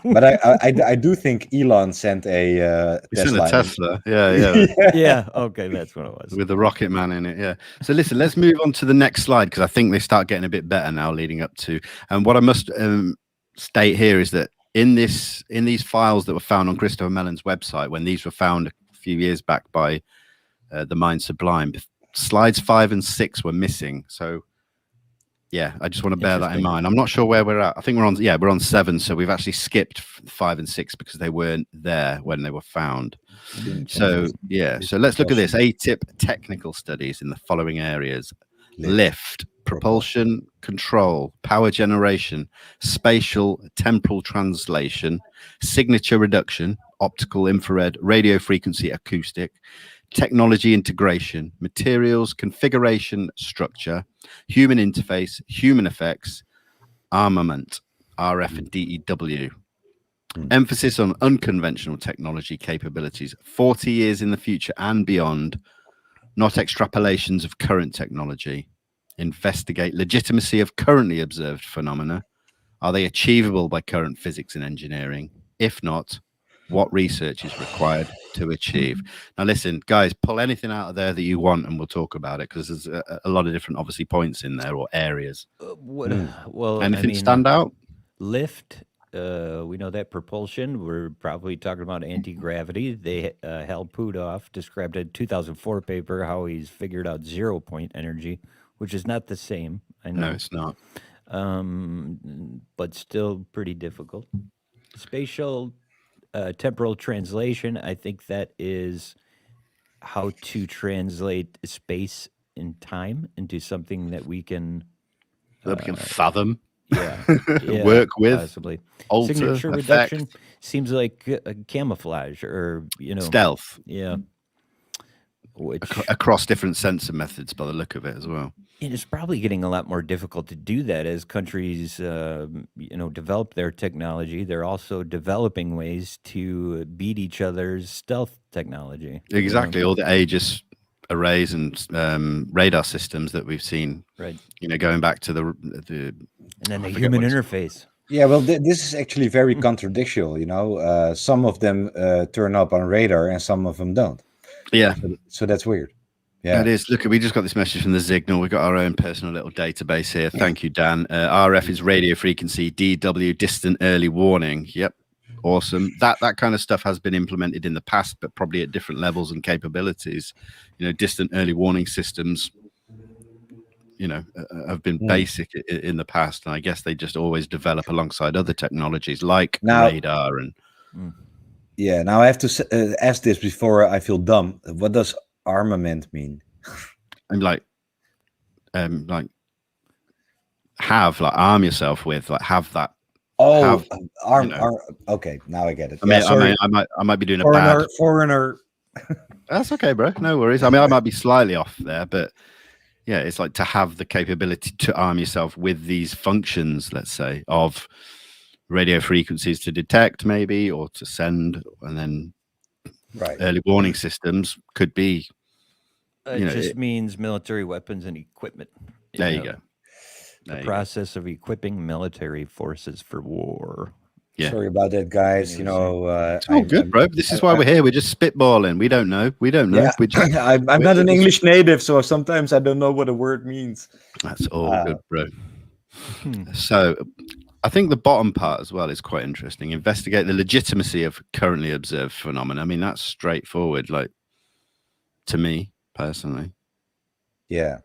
Speaker 3: but I do think Elon sent a
Speaker 1: He sent
Speaker 3: Tesla.
Speaker 1: a Tesla. Yeah.
Speaker 2: Yeah, okay, that's what it was.
Speaker 1: With the Rocket Man in it, yeah. So listen, let's move on to the next slide because I think they start getting a bit better now, leading up to. And what I must state here is that in these files that were found on Christopher Mellon's website, when these were found a few years back by the Mind Sublime, slides 5 and 6 were missing. So yeah, I just want to bear that in mind. I'm not sure where we're at. I think we're on 7, so we've actually skipped 5 and 6 because they weren't there when they were found. So so let's look at this. AATIP technical studies in the following areas: lift, propulsion, control, power generation, spatial temporal translation, signature reduction, optical, infrared, radio frequency, acoustic, technology integration, materials, configuration, structure, human interface, human effects, armament, RF and DEW. Emphasis on unconventional technology capabilities, 40 years in the future and beyond, not extrapolations of current technology. Investigate legitimacy of currently observed phenomena. Are they achievable by current physics and engineering? If not, what research is required to achieve? Now, listen, guys, pull anything out of there that you want and we'll talk about it because there's a lot of different, obviously, points in there or areas.
Speaker 2: Well,
Speaker 1: anything stand out?
Speaker 2: Lift. We know that propulsion. We're probably talking about anti-gravity. They Hal Puthoff described a 2004 paper how he's figured out 0-point energy, which is not the same. I know.
Speaker 1: No, it's not.
Speaker 2: But still pretty difficult. Spatial temporal translation. I think that is how to translate space and time into something that we can
Speaker 1: fathom.
Speaker 2: Yeah,
Speaker 1: work with,
Speaker 2: possibly.
Speaker 1: alter,
Speaker 2: Signature
Speaker 1: affect.
Speaker 2: reduction seems like camouflage or
Speaker 1: stealth.
Speaker 2: Yeah, which
Speaker 1: across different sensor methods by the look of it as well.
Speaker 2: And it's probably getting a lot more difficult to do that as countries, develop their technology. They're also developing ways to beat each other's stealth technology.
Speaker 1: Exactly, all the Aegis arrays and radar systems that we've seen.
Speaker 2: Right.
Speaker 1: Going back to the
Speaker 2: and then the human interface.
Speaker 3: Yeah, well, this is actually very contradictional. Some of them turn up on radar and some of them don't.
Speaker 1: Yeah.
Speaker 3: So that's weird. Yeah,
Speaker 1: it is. Look, we just got this message from the Signal. We've got our own personal little database here. Thank you, Dan. RF is radio frequency, DW distant early warning. Yep. Awesome. That kind of stuff has been implemented in the past, but probably at different levels and capabilities. Distant early warning systems, have been basic in the past, and I guess they just always develop alongside other technologies like radar and.
Speaker 3: Yeah. Now I have to ask this before I feel dumb. What does armament mean?
Speaker 1: And arm yourself with, have that.
Speaker 3: Oh, arm. Okay, now I get it.
Speaker 1: I might be doing
Speaker 3: foreigner.
Speaker 1: That's okay, bro. No worries. I might be slightly off there, but yeah, it's like to have the capability to arm yourself with these functions, let's say, of radio frequencies to detect, maybe, or to send, and then early warning systems could be.
Speaker 2: It just means military weapons and equipment.
Speaker 1: There you go.
Speaker 2: The process of equipping military forces for war.
Speaker 3: Yeah. Sorry about that, guys.
Speaker 1: It's all good, bro. This is why we're here. We're just spitballing. We don't know. Yeah.
Speaker 3: I'm not an English native, so sometimes I don't know what a word means.
Speaker 1: That's all good, bro. So I think the bottom part as well is quite interesting. Investigate the legitimacy of currently observed phenomena. I mean, that's straightforward, like, to me personally.
Speaker 3: Yeah,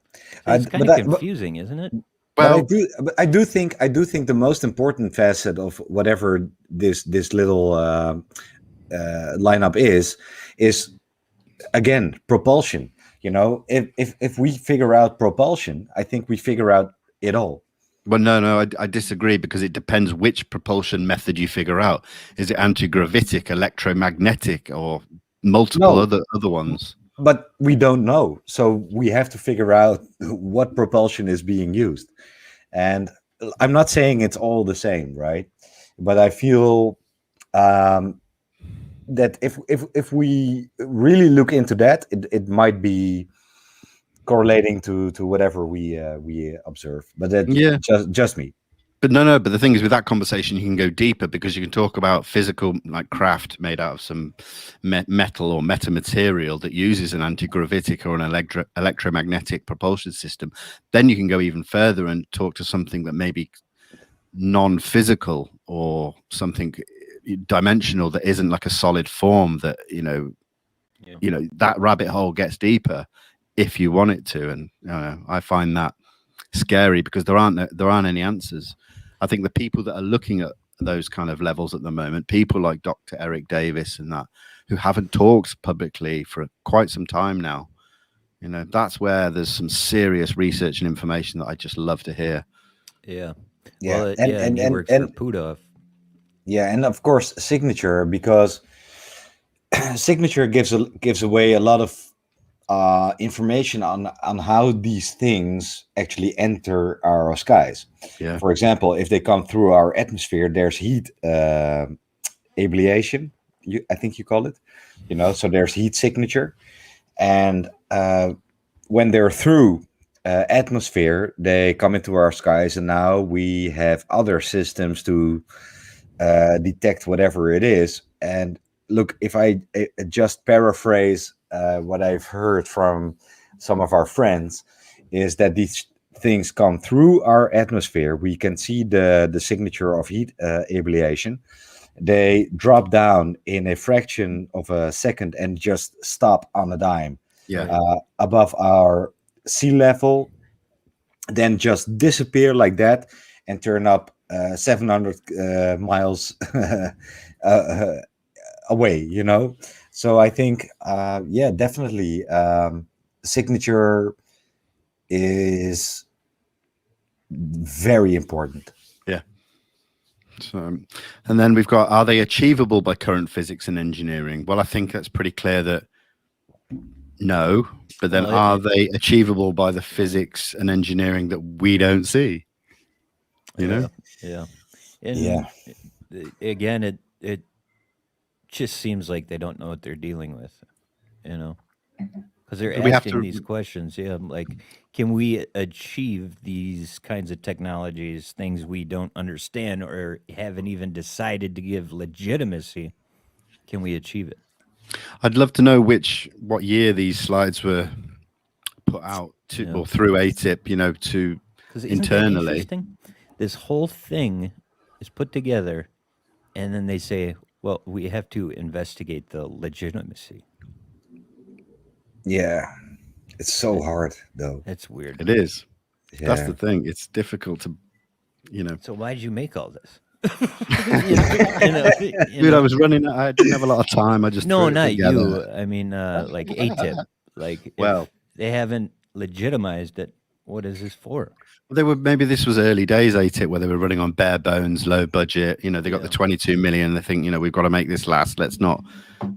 Speaker 2: It's kind
Speaker 3: but
Speaker 2: of confusing, isn't it?
Speaker 3: But
Speaker 1: Well,
Speaker 3: I do think the most important facet of whatever this little lineup is again propulsion. You know, if we figure out propulsion, I think we figure out it all.
Speaker 1: well, no, I disagree, because it depends which propulsion method you figure out. Is it antigravitic, electromagnetic, or multiple
Speaker 3: No,
Speaker 1: other ones?
Speaker 3: but we don't know, so we have to figure out what propulsion is being used. And I'm not saying it's all the same, right? But I feel that if we really look into that, it might be correlating to whatever we observe. But that's
Speaker 1: Yeah.
Speaker 3: just me.
Speaker 1: But no, but the thing is, with that conversation, you can go deeper, because you can talk about physical, like craft made out of some metal or metamaterial that uses an antigravitic or an electromagnetic propulsion system. Then you can go even further and talk to something that may be non-physical or something dimensional that isn't like a solid form, that, that rabbit hole gets deeper if you want it to. And I find that scary, because there aren't any answers. I think the people that are looking at those kind of levels at the moment, people like Dr. Eric Davis and that, who haven't talked publicly for quite some time now, that's where there's some serious research and information that I just love to hear.
Speaker 2: Yeah.
Speaker 3: Yeah,
Speaker 2: Well,
Speaker 3: and
Speaker 2: he works for Pudov.
Speaker 3: Yeah, and of course Signature, because Signature gives away a lot of information on how these things actually enter our skies.
Speaker 1: Yeah.
Speaker 3: For example, if they come through our atmosphere, there's heat ablation. I think you call it. So there's heat signature, and when they're through atmosphere, they come into our skies, and now we have other systems to detect whatever it is. And look, if I just paraphrase what I've heard from some of our friends, is that these things come through our atmosphere. We can see the signature of heat ablation. They drop down in a fraction of a second and just stop on a dime.
Speaker 1: Yeah.
Speaker 3: Above our sea level, then just disappear like that and turn up 700 miles away, So I think, definitely, signature is very important.
Speaker 1: Yeah. So, and then we've got, are they achievable by current physics and engineering? Well, I think that's pretty clear that no, but then are they achievable by the physics and engineering that we don't see?
Speaker 2: Yeah. And
Speaker 3: Yeah.
Speaker 2: again, it just seems like they don't know what they're dealing with, because they're asking these questions. Yeah, like, can we achieve these kinds of technologies, things we don't understand or haven't even decided to give legitimacy? Can we achieve it?
Speaker 1: I'd love to know what year these slides were put out to, or through AATIP, to internally.
Speaker 2: This whole thing is put together, and then they say, well, we have to investigate the legitimacy.
Speaker 3: Yeah, it's so hard, though.
Speaker 2: It's weird.
Speaker 1: It is.
Speaker 3: Yeah.
Speaker 1: That's the thing. It's difficult to,
Speaker 2: So why did you make all this?
Speaker 1: Dude, I was running. I didn't have a lot of time. I just
Speaker 2: not you. I mean, like AATIP. Like, well, they haven't legitimized it. What is this for?
Speaker 1: Well, maybe this was early days AATIP, where they were running on bare bones, low budget. They got the 22 million. They think, we've got to make this last. Let's not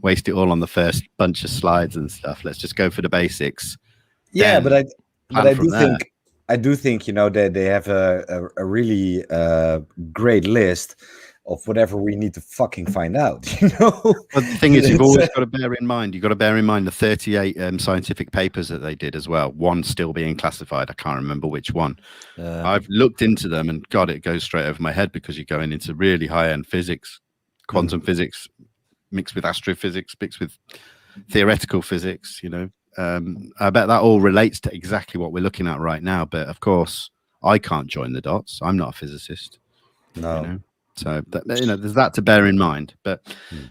Speaker 1: waste it all on the first bunch of slides and stuff. Let's just go for the basics.
Speaker 3: Yeah, but I do think that they have a really great list of whatever we need to fucking find out.
Speaker 1: But the thing is, you've always got to bear in mind. You've got to bear in mind the 38 scientific papers that they did as well. One still being classified. I can't remember which one. I've looked into them, and God, it goes straight over my head, because you're going into really high-end physics, quantum physics, mixed with astrophysics, mixed with theoretical physics. I bet that all relates to exactly what we're looking at right now. But of course, I can't join the dots. I'm not a physicist.
Speaker 3: No.
Speaker 1: You know? So there's that to bear in mind. But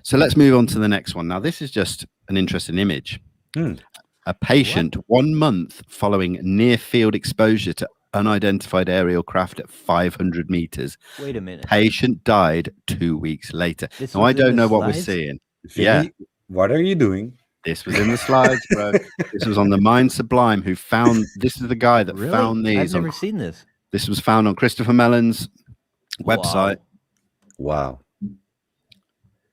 Speaker 1: so let's move on to the next one. Now, this is just an interesting image. A patient 1 month following near field exposure to unidentified aerial craft at 500 meters.
Speaker 2: Wait a minute.
Speaker 1: Patient died 2 weeks later.
Speaker 2: This
Speaker 1: Now,
Speaker 2: was
Speaker 1: I
Speaker 2: in
Speaker 1: don't
Speaker 2: the
Speaker 1: know what we're
Speaker 2: slides?
Speaker 1: seeing.
Speaker 3: Vinnie, what are you doing?
Speaker 1: This was in the slides, bro. This was on the Mind Sublime who found, this is the guy that
Speaker 2: Really?
Speaker 1: found these.
Speaker 2: I've never seen this.
Speaker 1: This was found on Christopher Mellon's website.
Speaker 3: Wow.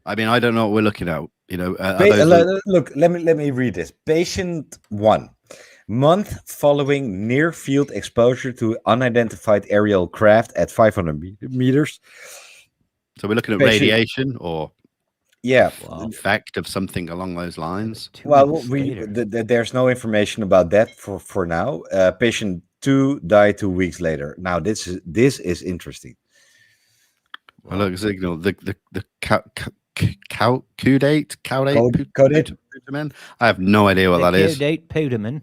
Speaker 1: I mean, I don't know what we're looking at. You know,
Speaker 3: Look, let me read this. Patient 1, month following near field exposure to unidentified aerial craft at 500 meters.
Speaker 1: So we're looking at
Speaker 3: Patient-
Speaker 1: radiation or effect of something along those lines.
Speaker 3: Well, there's no information about that for now. Patient 2 died 2 weeks later. Now this is interesting.
Speaker 1: I look signal the caudate putamen. I have no idea what that is.
Speaker 2: Caudate putamen.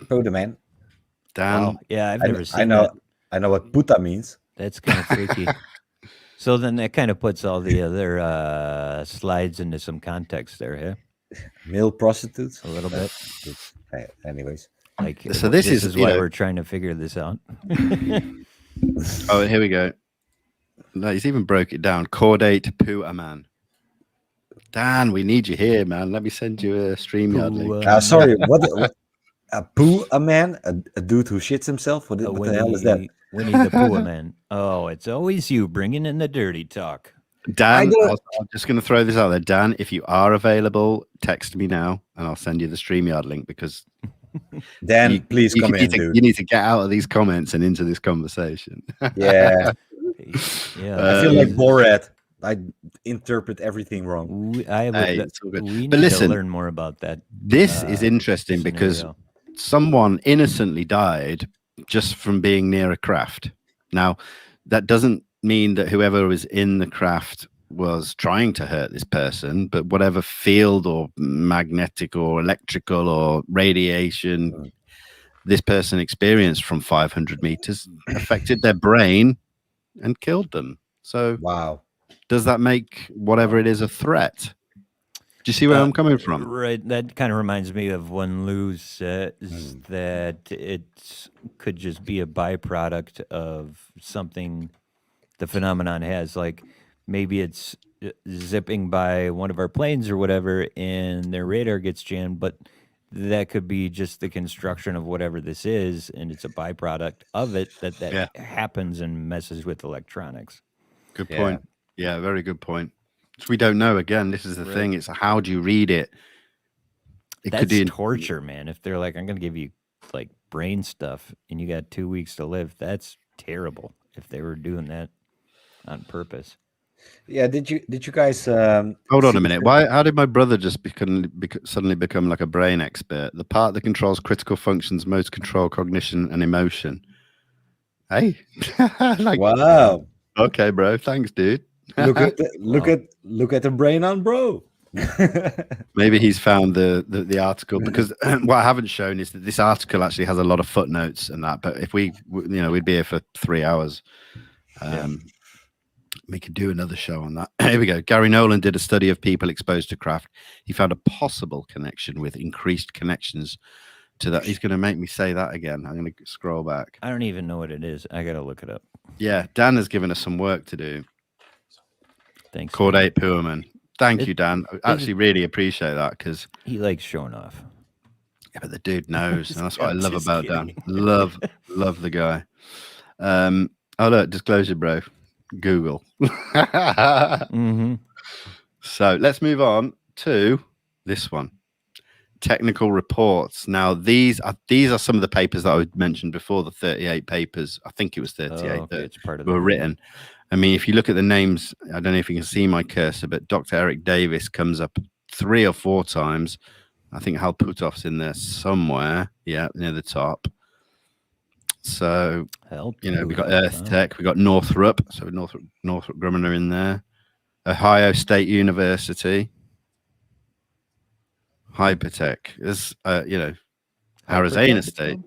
Speaker 3: Putamen.
Speaker 1: Dan,
Speaker 2: Wow. Yeah, I've never seen
Speaker 3: I know.
Speaker 2: that.
Speaker 3: I know what puta means.
Speaker 2: That's kind of freaky. So then that kind of puts all the other slides into some context there, yeah?
Speaker 3: Male prostitutes.
Speaker 2: A little bit.
Speaker 3: Anyways.
Speaker 1: So this is
Speaker 2: why we're trying to figure this out.
Speaker 1: Oh, here we go. No, he's even broke it down. Caudate putamen. Dan, we need you here, man. Let me send you a StreamYard link.
Speaker 3: Sorry, what a poo a man? A dude who shits himself? What the hell is that?
Speaker 2: Winnie the Pooh man. Oh, it's always you bringing in the dirty talk.
Speaker 1: Dan, I'm just going to throw this out there. Dan, if you are available, text me now and I'll send you the StreamYard link because
Speaker 3: Dan, please come in, dude.
Speaker 1: You need to get out of these comments and into this conversation.
Speaker 3: Yeah.
Speaker 2: Yeah.
Speaker 3: I feel like Borat. I interpret everything wrong.
Speaker 2: We need to learn more about that.
Speaker 1: This is interesting because someone innocently died just from being near a craft. Now, that doesn't mean that whoever was in the craft was trying to hurt this person, but whatever field or magnetic or electrical or radiation this person experienced from 500 meters affected their brain and killed them. So
Speaker 3: wow.
Speaker 1: Does that make whatever it is a threat? Do you see where I'm coming from?
Speaker 2: Right. That kind of reminds me of when Lou says that it could just be a byproduct of something the phenomenon has. Like maybe it's zipping by one of our planes or whatever and their radar gets jammed, but that could be just the construction of whatever this is, and it's a byproduct of it that happens and messes with electronics.
Speaker 1: Good point. Yeah, very good point. So we don't know. Again, this is the thing. It's how do you read it?
Speaker 2: That's torture, man. If they're like, I'm going to give you like brain stuff and you got 2 weeks to live, that's terrible. If they were doing that on purpose.
Speaker 3: Yeah. Did you guys?
Speaker 1: Hold on a minute. How did my brother just suddenly become like a brain expert? The part that controls critical functions most control cognition and emotion. Hey,
Speaker 3: wow.
Speaker 1: Okay, bro. Thanks, dude.
Speaker 3: Look at the brain on bro.
Speaker 1: Maybe he's found the article, because what I haven't shown is that this article actually has a lot of footnotes and that. But if we'd be here for 3 hours. We could do another show on that. Here we go. Gary Nolan did a study of people exposed to craft. He found a possible connection with increased connections to that. He's going to make me say that again. I'm going to scroll back.
Speaker 2: I don't even know what it is. I got to look it up.
Speaker 1: Yeah, Dan has given us some work to do.
Speaker 2: Thanks.
Speaker 1: Caudate Puerman. Thank you, Dan. I actually really appreciate that because
Speaker 2: he likes showing off.
Speaker 1: Yeah, but the dude knows, and that's what I love about Dan. Love the guy. Oh look, disclosure, bro. Google. So let's move on to this one. Technical reports. Now these are some of the papers that I mentioned before, the 38 papers. I think it was 38 that were written. I mean, if you look at the names, I don't know if you can see my cursor, but Dr. Eric Davis comes up 3 or 4 times. I think Hal Putov's in there somewhere. Yeah, near the top. So, we got Earth Tech, we got Northrop. So Northrop Grumman are in there. Ohio State University. Hypertech. There's, Arizona State.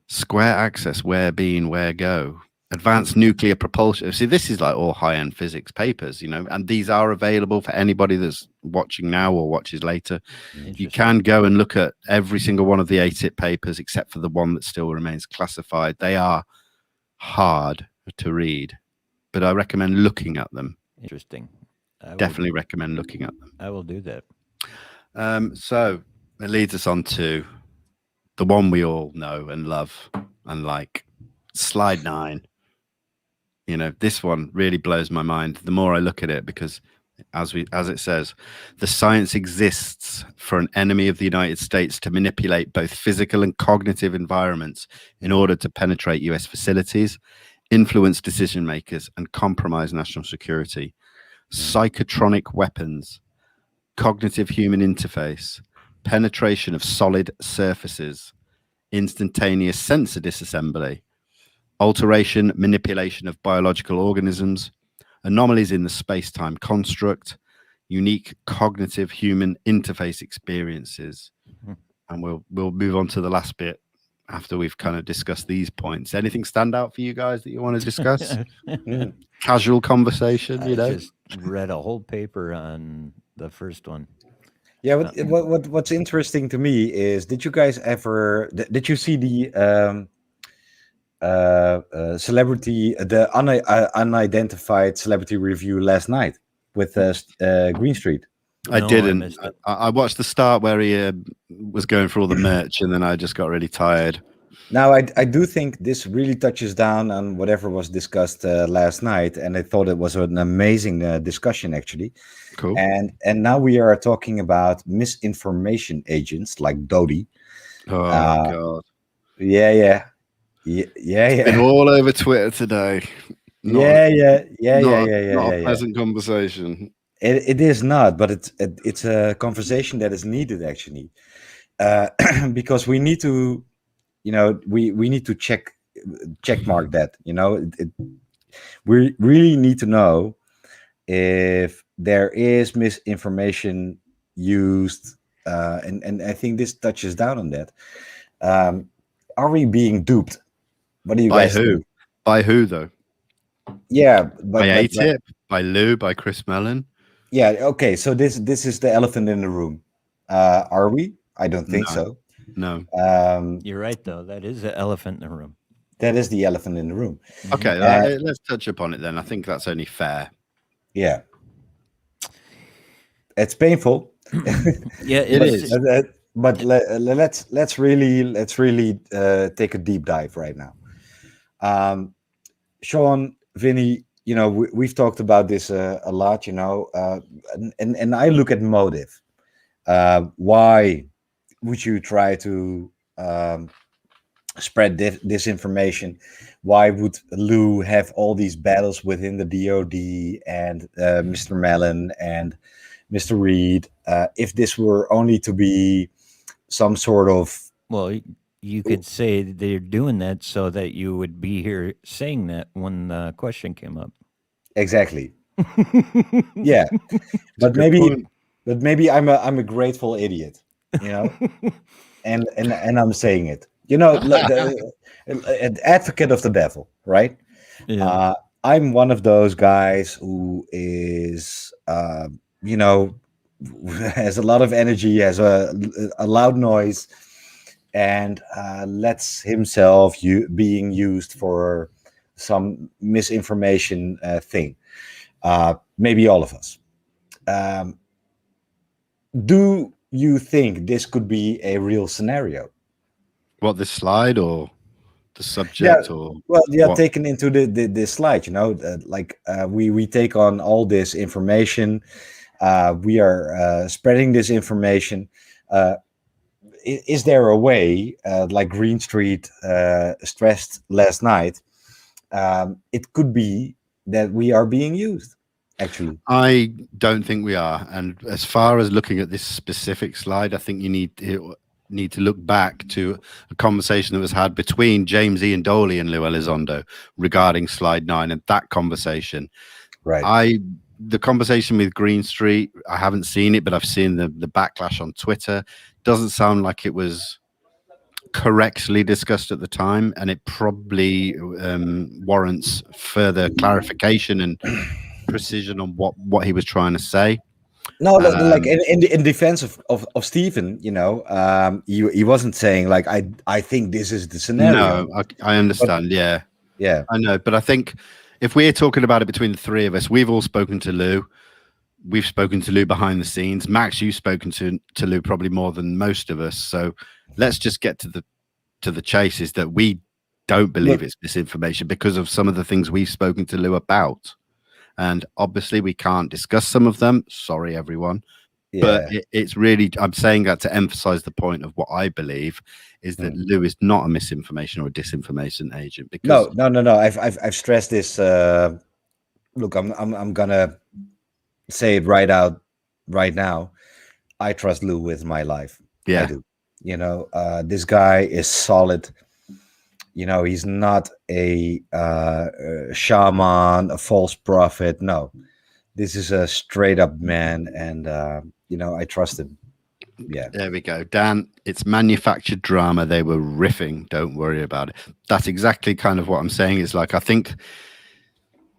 Speaker 1: Square Access, Where Bean, Where Go. advanced nuclear propulsion. See, this is like all high-end physics papers, and these are available for anybody that's watching now or watches later. You can go and look at every single one of the AATIP papers except for the one that still remains classified. They are hard to read, but I recommend looking at them.
Speaker 2: Interesting.
Speaker 1: Definitely recommend looking at them.
Speaker 2: I will do that.
Speaker 1: So it leads us on to the one we all know and love and like, slide 9. This one really blows my mind the more I look at it, because as it says, the science exists for an enemy of the United States to manipulate both physical and cognitive environments in order to penetrate US facilities, influence decision makers, and compromise national security. Psychotronic weapons, cognitive human interface, penetration of solid surfaces, instantaneous sensor disassembly, alteration, manipulation of biological organisms, anomalies in the space-time construct, unique cognitive human interface experiences. And we'll move on to the last bit after we've kind of discussed these points. Anything stand out for you guys that you want to discuss? Casual conversation,
Speaker 2: I just read a whole paper on the first one.
Speaker 3: Yeah, what's interesting to me is, did you guys ever did you see the celebrity, the unidentified celebrity review last night with Green Street?
Speaker 1: I didn't. I watched the start where he was going for all the merch, and then I just got really tired.
Speaker 3: Now, I do think this really touches down on whatever was discussed last night, and I thought it was an amazing discussion, actually.
Speaker 1: Cool.
Speaker 3: And now we are talking about misinformation agents like Dodi.
Speaker 1: Oh God.
Speaker 3: Yeah.
Speaker 1: It's been all over Twitter today.
Speaker 3: Not
Speaker 1: a pleasant conversation.
Speaker 3: It is not, but it's a conversation that is needed, actually, because we need to, we need to check mark that. We really need to know if there is misinformation used, and I think this touches down on that. Are we being duped? What do you guys think?
Speaker 1: By who, though?
Speaker 3: Yeah,
Speaker 1: by AATIP, by Lou, by Chris Mellon.
Speaker 3: Yeah. Okay. So this is the elephant in the room. Are we? I don't think so.
Speaker 1: No.
Speaker 2: You're right, though. That is the elephant in the room.
Speaker 3: That is the elephant in the room.
Speaker 1: Okay, let's touch upon it then. I think that's only fair.
Speaker 3: Yeah. It's painful.
Speaker 2: Yeah, it is.
Speaker 3: But let's really take a deep dive right now. Sean, Vinnie, we've talked about this a lot, and I look at motive. Why would you try to spread disinformation? Why would Lou have all these battles within the DoD and Mr. Mellon and Mr. Reed? If this were only to be some sort of...
Speaker 2: Well, you could say they're doing that so that you would be here saying that when the question came up.
Speaker 3: Exactly. Yeah, but maybe I'm a grateful idiot, and I'm saying it. An advocate of the devil, right?
Speaker 2: Yeah.
Speaker 3: I'm one of those guys who is, has a lot of energy, has a loud noise, and lets himself being used for some misinformation thing. Maybe all of us. Do you think this could be a real scenario?
Speaker 1: What, this slide or the subject?
Speaker 3: Yeah,
Speaker 1: or
Speaker 3: well, yeah,
Speaker 1: what?
Speaker 3: taken into the slide, we take on all this information. We are spreading this information. Is there a way, like Green Street stressed last night, it could be that we are being used, actually?
Speaker 1: I don't think we are. And as far as looking at this specific slide, I think you need to look back to a conversation that was had between James Ian Doley and Lou Elizondo regarding slide 9, and that conversation.
Speaker 3: Right.
Speaker 1: The conversation with Green Street, I haven't seen it, but I've seen the backlash on Twitter. Doesn't sound like it was correctly discussed at the time, and it probably warrants further clarification and precision on what he was trying to say.
Speaker 3: No, like in defense of Stephen, he wasn't saying like I think this is the scenario.
Speaker 1: No, I understand.
Speaker 3: Yeah,
Speaker 1: I know, but I think if we're talking about it between the three of us, we've all spoken to Lou. We've spoken to Lou behind the scenes. Max, you've spoken to Lou probably more than most of us. So let's just get to the chase. Is that we don't believe it's misinformation because of some of the things we've spoken to Lou about, and obviously we can't discuss some of them. Sorry, everyone. Yeah. But it's really, I'm saying that to emphasize the point of what I believe is that Lou is not a misinformation or a disinformation agent. Because
Speaker 3: no. I've stressed this. Look, I'm gonna say it right now. I trust Lou with my life.
Speaker 1: Yeah,
Speaker 3: I do. This guy is solid. He's not a shaman, a false prophet. No, this is a straight up man, and I trust him. Yeah,
Speaker 1: there we go, Dan. It's manufactured drama. They were riffing. Don't worry about it. That's exactly kind of what I'm saying. Is like I think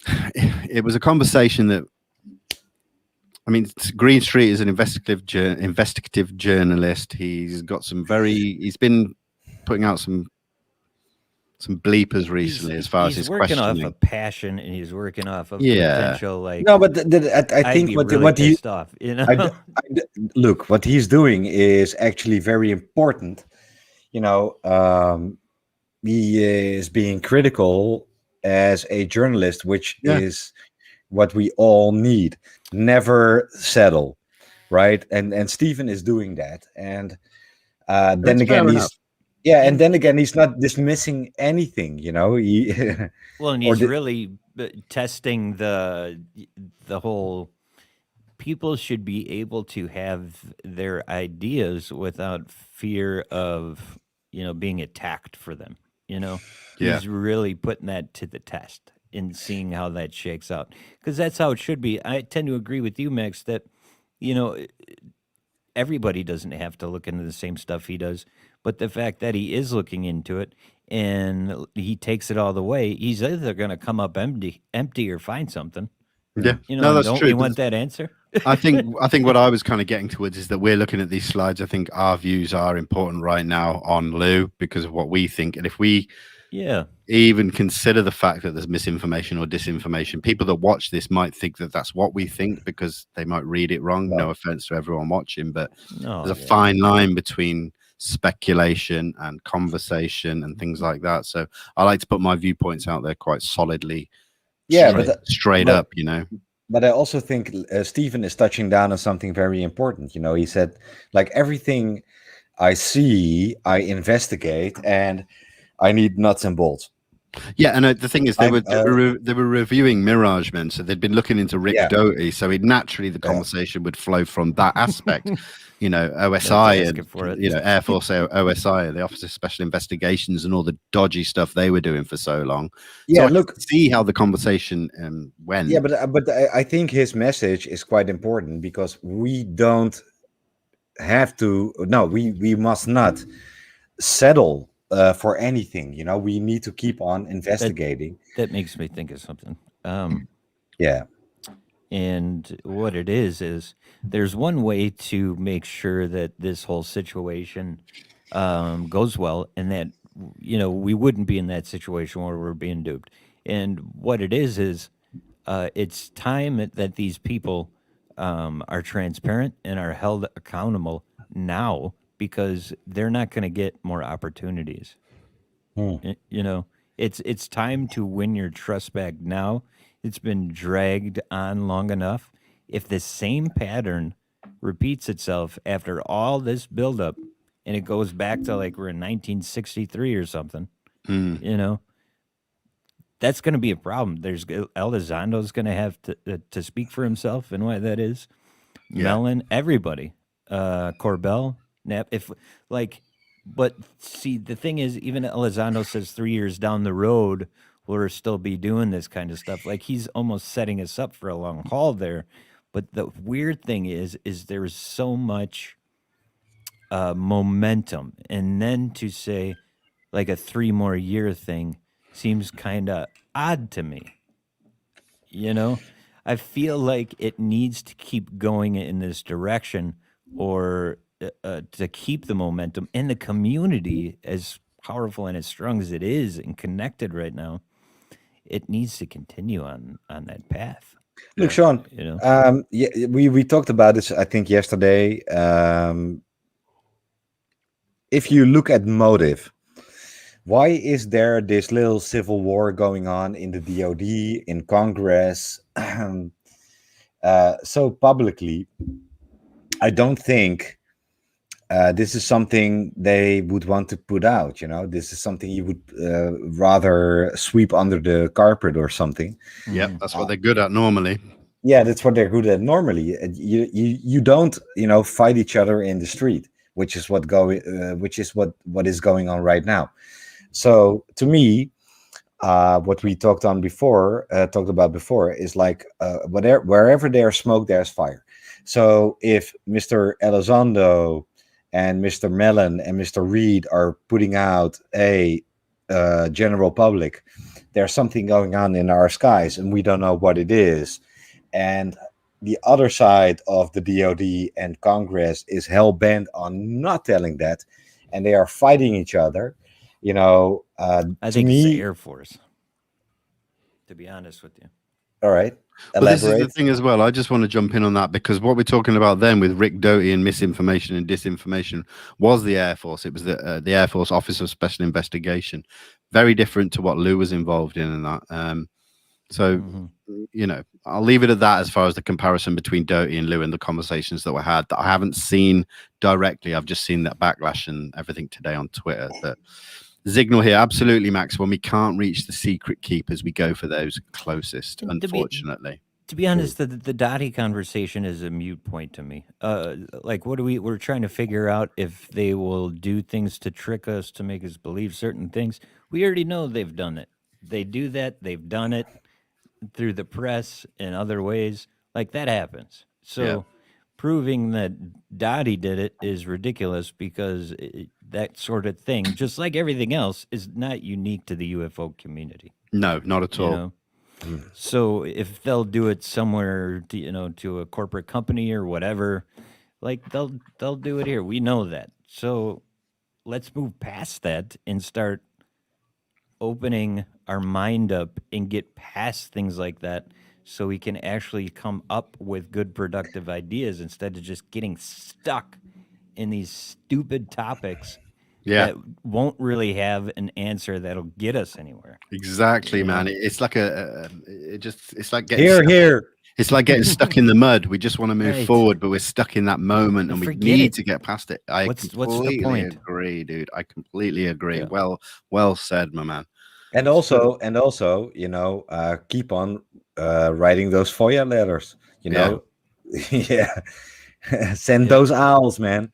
Speaker 1: it was a conversation that. I mean, Green Street is an investigative journalist. He's got he's been putting out some bleepers recently as far as his questioning.
Speaker 2: He's working off of passion, and he's working off of potential like.
Speaker 3: No, but I think what he's
Speaker 2: off,
Speaker 3: look, what he's doing is actually very important. He is being critical as a journalist, which is what we all need. Never settle, right? And Stephen is doing that, and then again he's not dismissing anything.
Speaker 2: Well, and he's really testing the whole. People should be able to have their ideas without fear of being attacked for them. He's really putting that to the test. In seeing how that shakes out, because that's how it should be. I tend to agree with you, Max, that everybody doesn't have to look into the same stuff he does, but the fact that he is looking into it and he takes it all the way, he's either going to come up empty or find something.
Speaker 1: Yeah, no, that's
Speaker 2: don't
Speaker 1: true.
Speaker 2: We want that answer?
Speaker 1: I think what I was kind of getting towards is that we're looking at these slides. I think our views are important right now on Lou because of what we think, and if we even consider the fact that there's misinformation or disinformation, people that watch this might think that that's what we think because they might read it wrong. No offense to everyone watching, but there's a fine line between speculation and conversation and things like that. So I like to put my viewpoints out there quite solidly, straight up.
Speaker 3: But I also think Stephen is touching down on something very important. He said, like, everything I see, I investigate, and I need nuts and bolts.
Speaker 1: Yeah, and the thing is, they were reviewing Mirage Men, so they'd been looking into Rick Doty, so naturally the conversation would flow from that aspect. OSI and Air Force OSI, the Office of Special Investigations, and all the dodgy stuff they were doing for so long.
Speaker 3: Yeah,
Speaker 1: so look, see how the conversation went.
Speaker 3: Yeah, but I think his message is quite important because we don't have to. No, we must not settle for anything. We need to keep on investigating.
Speaker 2: That makes me think of something. And what it is there's one way to make sure that this whole situation goes well, and that we wouldn't be in that situation where we're being duped. And what it is it's time that these people are transparent and are held accountable now, because they're not going to get more opportunities. It's time to win your trust back now. It's been dragged on long enough. If the same pattern repeats itself after all this buildup, and it goes back to like we're in 1963 or something, that's going to be a problem. There's Elizondo's going to have to speak for himself and why that is. Mellon, everybody, Corbell, Knapp. But see, the thing is, even Elizondo says 3 years down the road, we'll still be doing this kind of stuff. Like, he's almost setting us up for a long haul there. But the weird thing is there's so much momentum, and then to say like a 3 more year thing seems kind of odd to me. You know, I feel like it needs to keep going in this direction, or to keep the momentum in the community as powerful and as strong as it is and connected right now. It needs to continue on that path.
Speaker 3: Look,
Speaker 1: Yeah.
Speaker 3: Sean.
Speaker 2: You know,
Speaker 3: Yeah, we talked about this, I think, yesterday. If you look at motive, why is there this little civil war going on in the DoD, in Congress, so publicly? I don't think this is something they would want to put out. This is something you would rather sweep under the carpet or something.
Speaker 1: Yep, that's what they're good at normally.
Speaker 3: Yeah, that's what they're good at normally. You don't fight each other in the street, which is what is going on right now. So to me, what we talked about before is like wherever there's smoke, there's fire. So if Mr. Elizondo and Mr. Mellon and Mr. Reed are putting out a general public, there's something going on in our skies and we don't know what it is. And the other side of the DoD and Congress is hell-bent on not telling that, and they are fighting each other.
Speaker 2: I
Speaker 3: to
Speaker 2: think
Speaker 3: me,
Speaker 2: it's the Air Force. To be honest with you.
Speaker 3: all right.
Speaker 1: But this is the
Speaker 3: Elaborate.
Speaker 1: thing as well. I just want to jump in on that because what we're talking about then with Rick Doty and misinformation and disinformation was the Air Force. It was the Air Force Office of Special Investigation. Very different to what Lou was involved in that. So, I'll leave it at that as far as the comparison between Doty and Lou and the conversations that were had that I haven't seen directly. I've just seen that backlash and everything today on Twitter. But Signal here, absolutely, Max. When we can't reach the secret keepers, we go for those closest, unfortunately.
Speaker 2: To be honest, the Dottie conversation is a mute point to me. Like, we're trying to figure out if they will do things to trick us, to make us believe certain things. We already know they've done it. They do that. They've done it through the press and other ways. Like, that happens. So proving that Dottie did it is ridiculous because that sort of thing, just like everything else, is not unique to the UFO community.
Speaker 1: No, not at all.
Speaker 2: So if they'll do it somewhere, to a corporate company or whatever, like they'll do it here. We know that. So let's move past that and start opening our mind up and get past things like that, so we can actually come up with good, productive ideas instead of just getting stuck in these stupid topics that won't really have an answer that'll get us anywhere.
Speaker 1: Exactly, man. It's like it's like getting
Speaker 3: Here.
Speaker 1: It's like getting stuck in the mud. We just want to move forward, but we're stuck in that moment, and we need to get past it. I completely agree, dude. I completely agree.
Speaker 2: Yeah.
Speaker 1: Well said, my man.
Speaker 3: And also, keep on writing those FOIA letters. Send those owls, man.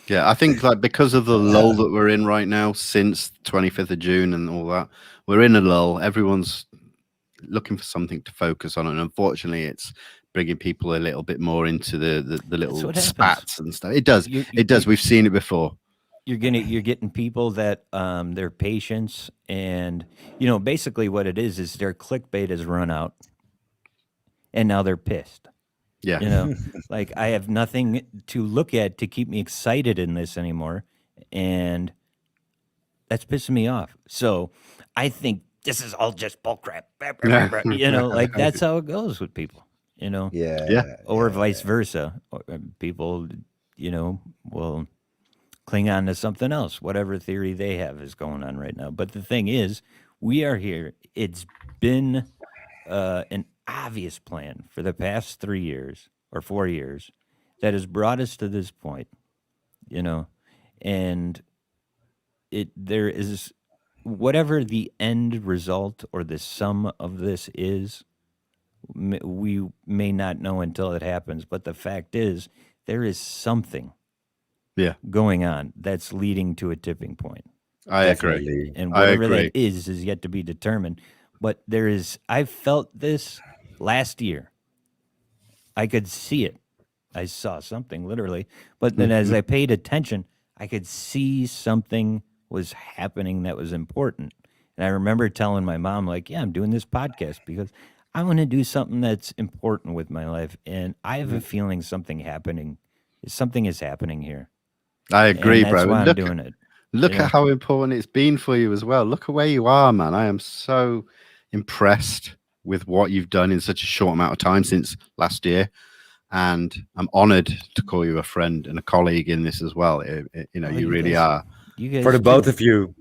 Speaker 1: Yeah, I think like because of the lull that we're in right now, since 25th of June and all that, we're in a lull. Everyone's looking for something to focus on, and unfortunately, it's bringing people a little bit more into the little spats and stuff. It does. It does. We've seen it before.
Speaker 2: You're getting people that their patience and basically what it is their clickbait has run out, and now they're pissed.
Speaker 1: Yeah.
Speaker 2: Like, I have nothing to look at to keep me excited in this anymore, and that's pissing me off. So I think this is all just bullcrap. Like, that's how it goes with people. Or vice versa. People, will cling on to something else, whatever theory they have is going on right now. But the thing is, we are here. It's been an obvious plan for the past 3 years or 4 years that has brought us to this point, and there is, whatever the end result or the sum of this is, we may not know until it happens. But the fact is, there is something going on that's leading to a tipping point.
Speaker 1: I agree.
Speaker 2: And whatever that is yet to be determined. But I felt this last year. I could see it. I saw something literally. But then as I paid attention, I could see something was happening that was important. And I remember telling my mom, like, yeah, I'm doing this podcast because I want to do something that's important with my life. And I have a feeling something is happening here.
Speaker 1: I agree,
Speaker 2: And that's
Speaker 1: bro.
Speaker 2: why
Speaker 1: And
Speaker 2: I'm doing it.
Speaker 1: look
Speaker 2: Yeah.
Speaker 1: at how important it's been for you as well. Look at where you are, man. I am so impressed with what you've done in such a short amount of time since last year. And I'm honored to call you a friend and a colleague in this as well. You know,
Speaker 2: Oh,
Speaker 1: you
Speaker 2: you
Speaker 1: really
Speaker 2: guys-
Speaker 1: are.
Speaker 2: You guys
Speaker 3: For the
Speaker 2: too.
Speaker 3: both of you,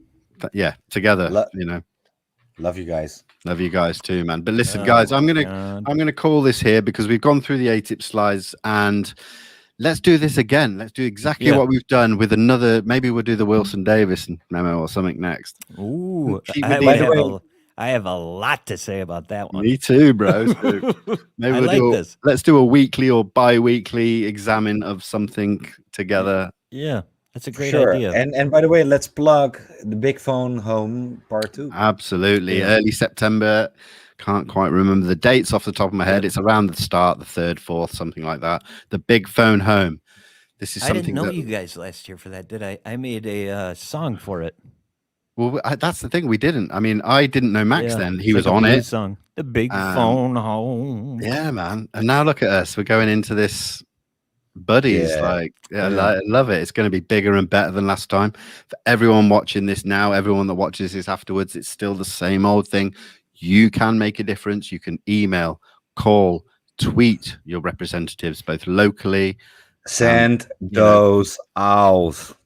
Speaker 1: Yeah, together,
Speaker 3: Lo-
Speaker 1: you know.
Speaker 3: love you guys.
Speaker 1: Love you guys too, man. But listen,
Speaker 2: Oh
Speaker 1: guys,
Speaker 2: my
Speaker 1: I'm
Speaker 2: God.
Speaker 1: gonna call this here because we've gone through the AATIP slides, and let's do this again. Let's do exactly
Speaker 2: Yeah.
Speaker 1: what we've done with another. Maybe we'll do the Wilson Davis memo or something next.
Speaker 2: Ooh,
Speaker 1: Keep
Speaker 2: I
Speaker 1: with
Speaker 2: would
Speaker 1: the-
Speaker 2: have
Speaker 3: way-
Speaker 2: I have a lot to say about that one.
Speaker 1: Me too, bro. So maybe
Speaker 2: I
Speaker 1: we'll
Speaker 2: like
Speaker 1: do.
Speaker 2: this.
Speaker 1: Let's do a weekly or bi-weekly examine of something together.
Speaker 2: Yeah, that's a great
Speaker 3: Sure.
Speaker 2: idea.
Speaker 3: And by the way, let's plug the Big Phone Home Part 2.
Speaker 1: Absolutely.
Speaker 2: Yeah.
Speaker 1: Early September. Can't quite remember the dates off the top of my head.
Speaker 2: Yep.
Speaker 1: It's around the start, the 3rd, 4th, something like that. The Big Phone Home. This is
Speaker 2: I
Speaker 1: something
Speaker 2: didn't know
Speaker 1: that,
Speaker 2: you guys last year for that, did I? I made a song for it.
Speaker 1: well, that's the thing. We didn't. I mean, I didn't know Max
Speaker 2: Yeah,
Speaker 1: then.
Speaker 2: it's
Speaker 1: He was
Speaker 2: like a
Speaker 1: on
Speaker 2: blues
Speaker 1: it.
Speaker 2: Song, the Big
Speaker 1: Um,
Speaker 2: Phone Home.
Speaker 1: Yeah, man. And now look at us. We're going into this buddies.
Speaker 3: Yeah.
Speaker 1: Like, yeah,
Speaker 2: Yeah.
Speaker 1: I love it. It's going to be bigger and better than last time. For everyone watching this now, everyone that watches this afterwards, it's still the same old thing. You can make a difference. You can email, call, tweet your representatives, both locally.
Speaker 3: Send
Speaker 1: you know,
Speaker 3: those out.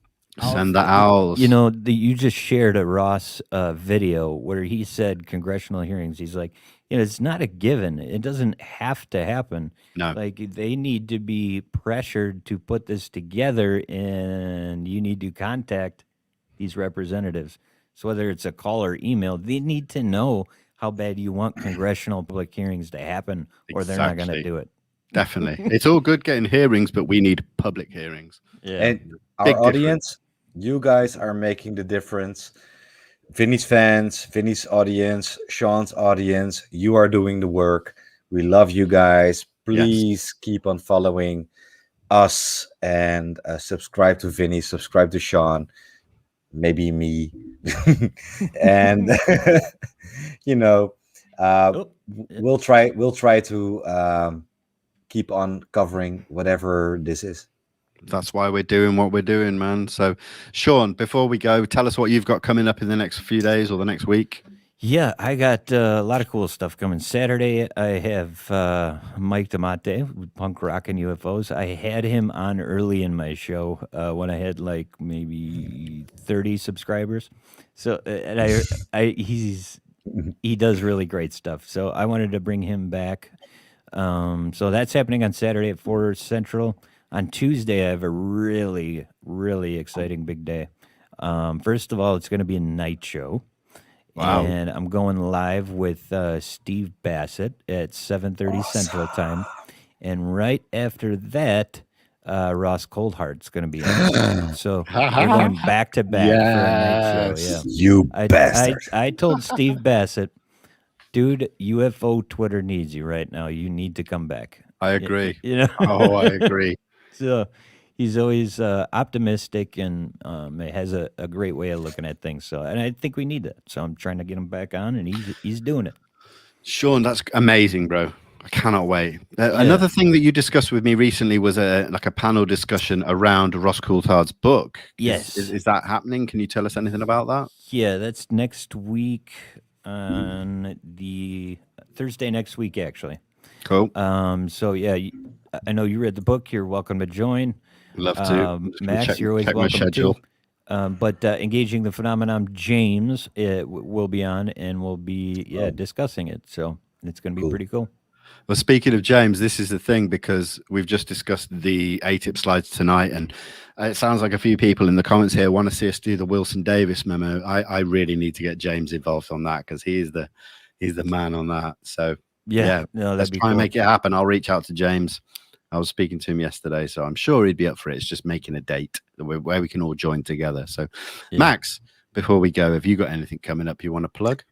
Speaker 1: Send the owls.
Speaker 2: You know, you just shared a Ross video where he said congressional hearings. He's like, you know, it's not a given. It doesn't have to happen.
Speaker 1: No.
Speaker 2: Like they need to be pressured to put this together, and you need to contact these representatives. So whether it's a call or email, they need to know how bad you want congressional public hearings to happen, or they're not going to
Speaker 1: Exactly.
Speaker 2: do it.
Speaker 1: Definitely. It's all good getting hearings, but we need public hearings.
Speaker 2: Yeah.
Speaker 3: And our
Speaker 1: Big
Speaker 3: audience, you guys are making the difference. Vinnie's fans, Vinnie's audience, Sean's audience, you are doing the work. We love you guys. Please keep on following us and subscribe to Vinnie, subscribe to Sean, maybe me. And you know,
Speaker 2: Oh,
Speaker 3: we'll try to keep on covering whatever this is.
Speaker 1: That's why we're doing what we're doing, man. So, Sean, before we go, tell us what you've got coming up in the next few days or the next week.
Speaker 2: yeah, I got a lot of cool stuff coming. Saturday, I have Mike DeMate with Punk Rock and UFOs. I had him on early in my show when I had like maybe 30 subscribers. So, and he does really great stuff. So I wanted to bring him back. So that's happening on Saturday at 4 Central. On Tuesday, I have a really, really exciting big day. First of all, it's going to be a night show.
Speaker 1: Wow.
Speaker 2: And I'm going live with Steve Bassett at 7:30 Central Time. And right after that, Ross Coldheart's going to be on. So we're going back to back for a night show. Yeah.
Speaker 3: You
Speaker 2: I
Speaker 3: bastard.
Speaker 2: I told Steve Bassett, dude, UFO Twitter needs you right now. You need to come back.
Speaker 1: I agree.
Speaker 2: You know?
Speaker 1: Oh, I agree.
Speaker 2: So he's always optimistic and has a great way of looking at things. So, and I think we need that. So I'm trying to get him back on, and he's doing it.
Speaker 1: Sean, that's amazing, bro. I cannot wait. Another thing that you discussed with me recently was a panel discussion around Ross Coulthard's book.
Speaker 2: Yes.
Speaker 1: Is that happening? Can you tell us anything about that?
Speaker 2: Yeah, that's next week on the Thursday next week, actually.
Speaker 1: Cool.
Speaker 2: So yeah, I know you read the book. You're welcome to join.
Speaker 1: Love to. I'm just gonna
Speaker 2: Max, you're always
Speaker 1: check my
Speaker 2: welcome
Speaker 1: schedule.
Speaker 2: too. But Engaging the Phenomenon, James will be on, and we'll be discussing it. So it's going to be pretty cool.
Speaker 1: Well, speaking of James, this is the thing, because we've just discussed the AATIP slides tonight, and it sounds like a few people in the comments here want to see us do the Wilson Davis memo. I really need to get James involved on that, because he's the man on that. So
Speaker 2: Yeah, no,
Speaker 1: let's
Speaker 2: that'd be
Speaker 1: try and
Speaker 2: cool.
Speaker 1: make it happen. I'll reach out to James. I was speaking to him yesterday, so I'm sure he'd be up for it. It's just making a date where we can all join together. So,
Speaker 2: Yeah.
Speaker 1: Max, before we go, have you got anything coming up you want to plug?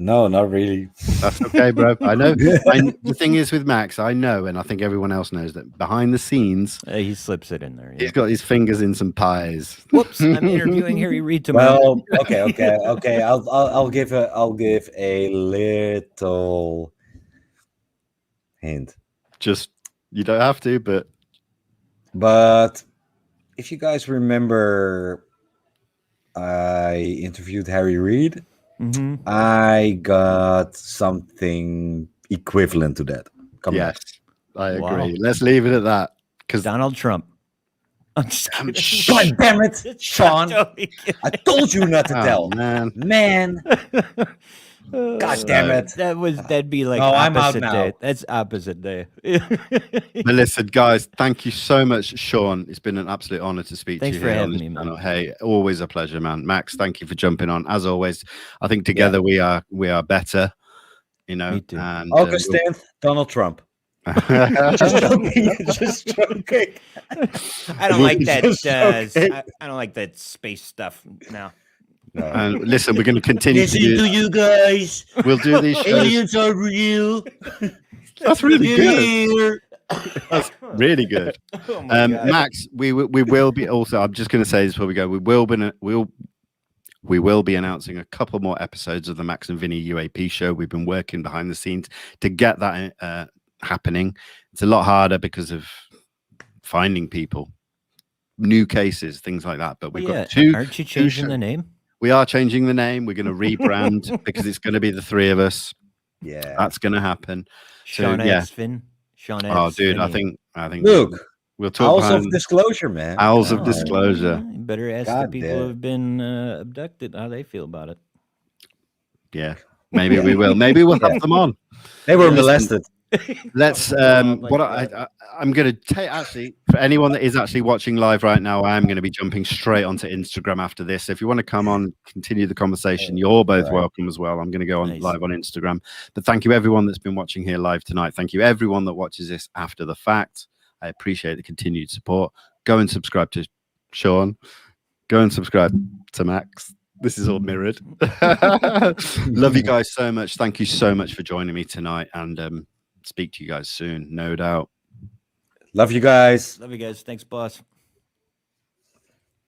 Speaker 3: No, not really.
Speaker 1: That's okay, bro. I know. The thing is with Max, I know, and I think everyone else knows that behind the scenes,
Speaker 2: He slips it in there. Yeah.
Speaker 1: he's got his fingers in some pies.
Speaker 2: Whoops! I'm interviewing Harry Reid tomorrow.
Speaker 3: Well, okay. I'll give a little hint.
Speaker 1: Just you don't have to,
Speaker 3: But if you guys remember, I interviewed Harry Reid.
Speaker 2: Mm-hmm.
Speaker 3: I got something equivalent to that.
Speaker 1: yes, I agree.
Speaker 2: Wow.
Speaker 1: Let's leave it at that. Because
Speaker 2: Donald Trump. I'm just kidding.
Speaker 3: God damn it, Sean!
Speaker 2: Totally
Speaker 3: I told you not to tell.
Speaker 1: man,
Speaker 3: God damn it!
Speaker 2: That'd be like
Speaker 3: No, I'm out
Speaker 2: opposite
Speaker 3: now.
Speaker 2: day. That's opposite day.
Speaker 1: But listen, guys, thank you so much, Sean. It's been an absolute honor to speak
Speaker 2: Thanks
Speaker 1: to you.
Speaker 2: for
Speaker 1: here on
Speaker 2: having
Speaker 1: this
Speaker 2: me, man.
Speaker 1: channel. Hey, always a pleasure, man. Max, thank you for jumping on. As always, I think together we are better. You know,
Speaker 2: Me too.
Speaker 1: and
Speaker 3: August 10th, Donald Trump. Just joking.
Speaker 2: I don't like that.
Speaker 3: Just joking.
Speaker 2: I don't like that space stuff. No.
Speaker 1: And listen, we're going to continue to
Speaker 3: Listen to
Speaker 1: do.
Speaker 3: you guys.
Speaker 1: We'll do these shows.
Speaker 3: Aliens are real.
Speaker 1: That's really good.
Speaker 3: Here.
Speaker 1: That's really good.
Speaker 2: Oh my God.
Speaker 1: Max, we will be also. I'm just going to say this before we go. We will be announcing a couple more episodes of the Max and Vinnie UAP show. We've been working behind the scenes to get that happening. It's a lot harder because of finding people, new cases, things like that. But we've got two.
Speaker 2: Aren't you changing the name?
Speaker 1: We are changing the name. We're going to rebrand because it's going to be the three of us.
Speaker 3: Yeah.
Speaker 1: That's going to happen.
Speaker 2: Sean
Speaker 1: yeah.
Speaker 2: Finn. Sean
Speaker 1: Oh, dude,
Speaker 2: Vinnie.
Speaker 1: I think.
Speaker 3: Look,
Speaker 1: we'll talk
Speaker 3: owls
Speaker 1: behind
Speaker 3: of disclosure, man.
Speaker 1: owls
Speaker 2: Oh,
Speaker 1: of disclosure.
Speaker 2: You better ask the
Speaker 3: God
Speaker 2: people
Speaker 3: damn.
Speaker 2: who have been abducted how they feel about it.
Speaker 1: Yeah, maybe we will. Maybe we'll have them on.
Speaker 3: They were
Speaker 1: Listen,
Speaker 3: molested.
Speaker 1: Let's what I'm going to take, actually, for anyone that is actually watching live right now, I'm going to be jumping straight onto Instagram after this. So if you want to come on, continue the conversation, you're both
Speaker 3: Right.
Speaker 1: welcome as well. I'm going to go on
Speaker 2: Nice.
Speaker 1: live on Instagram. But thank you everyone that's been watching here live tonight. Thank you everyone that watches this after the fact. I appreciate the continued support. Go and subscribe to Sean. Go and subscribe to Max. This is all mirrored. Love you guys so much. Thank you so much for joining me tonight, and speak to you guys soon, no doubt.
Speaker 3: Love you guys.
Speaker 2: Love you guys. Thanks, boss.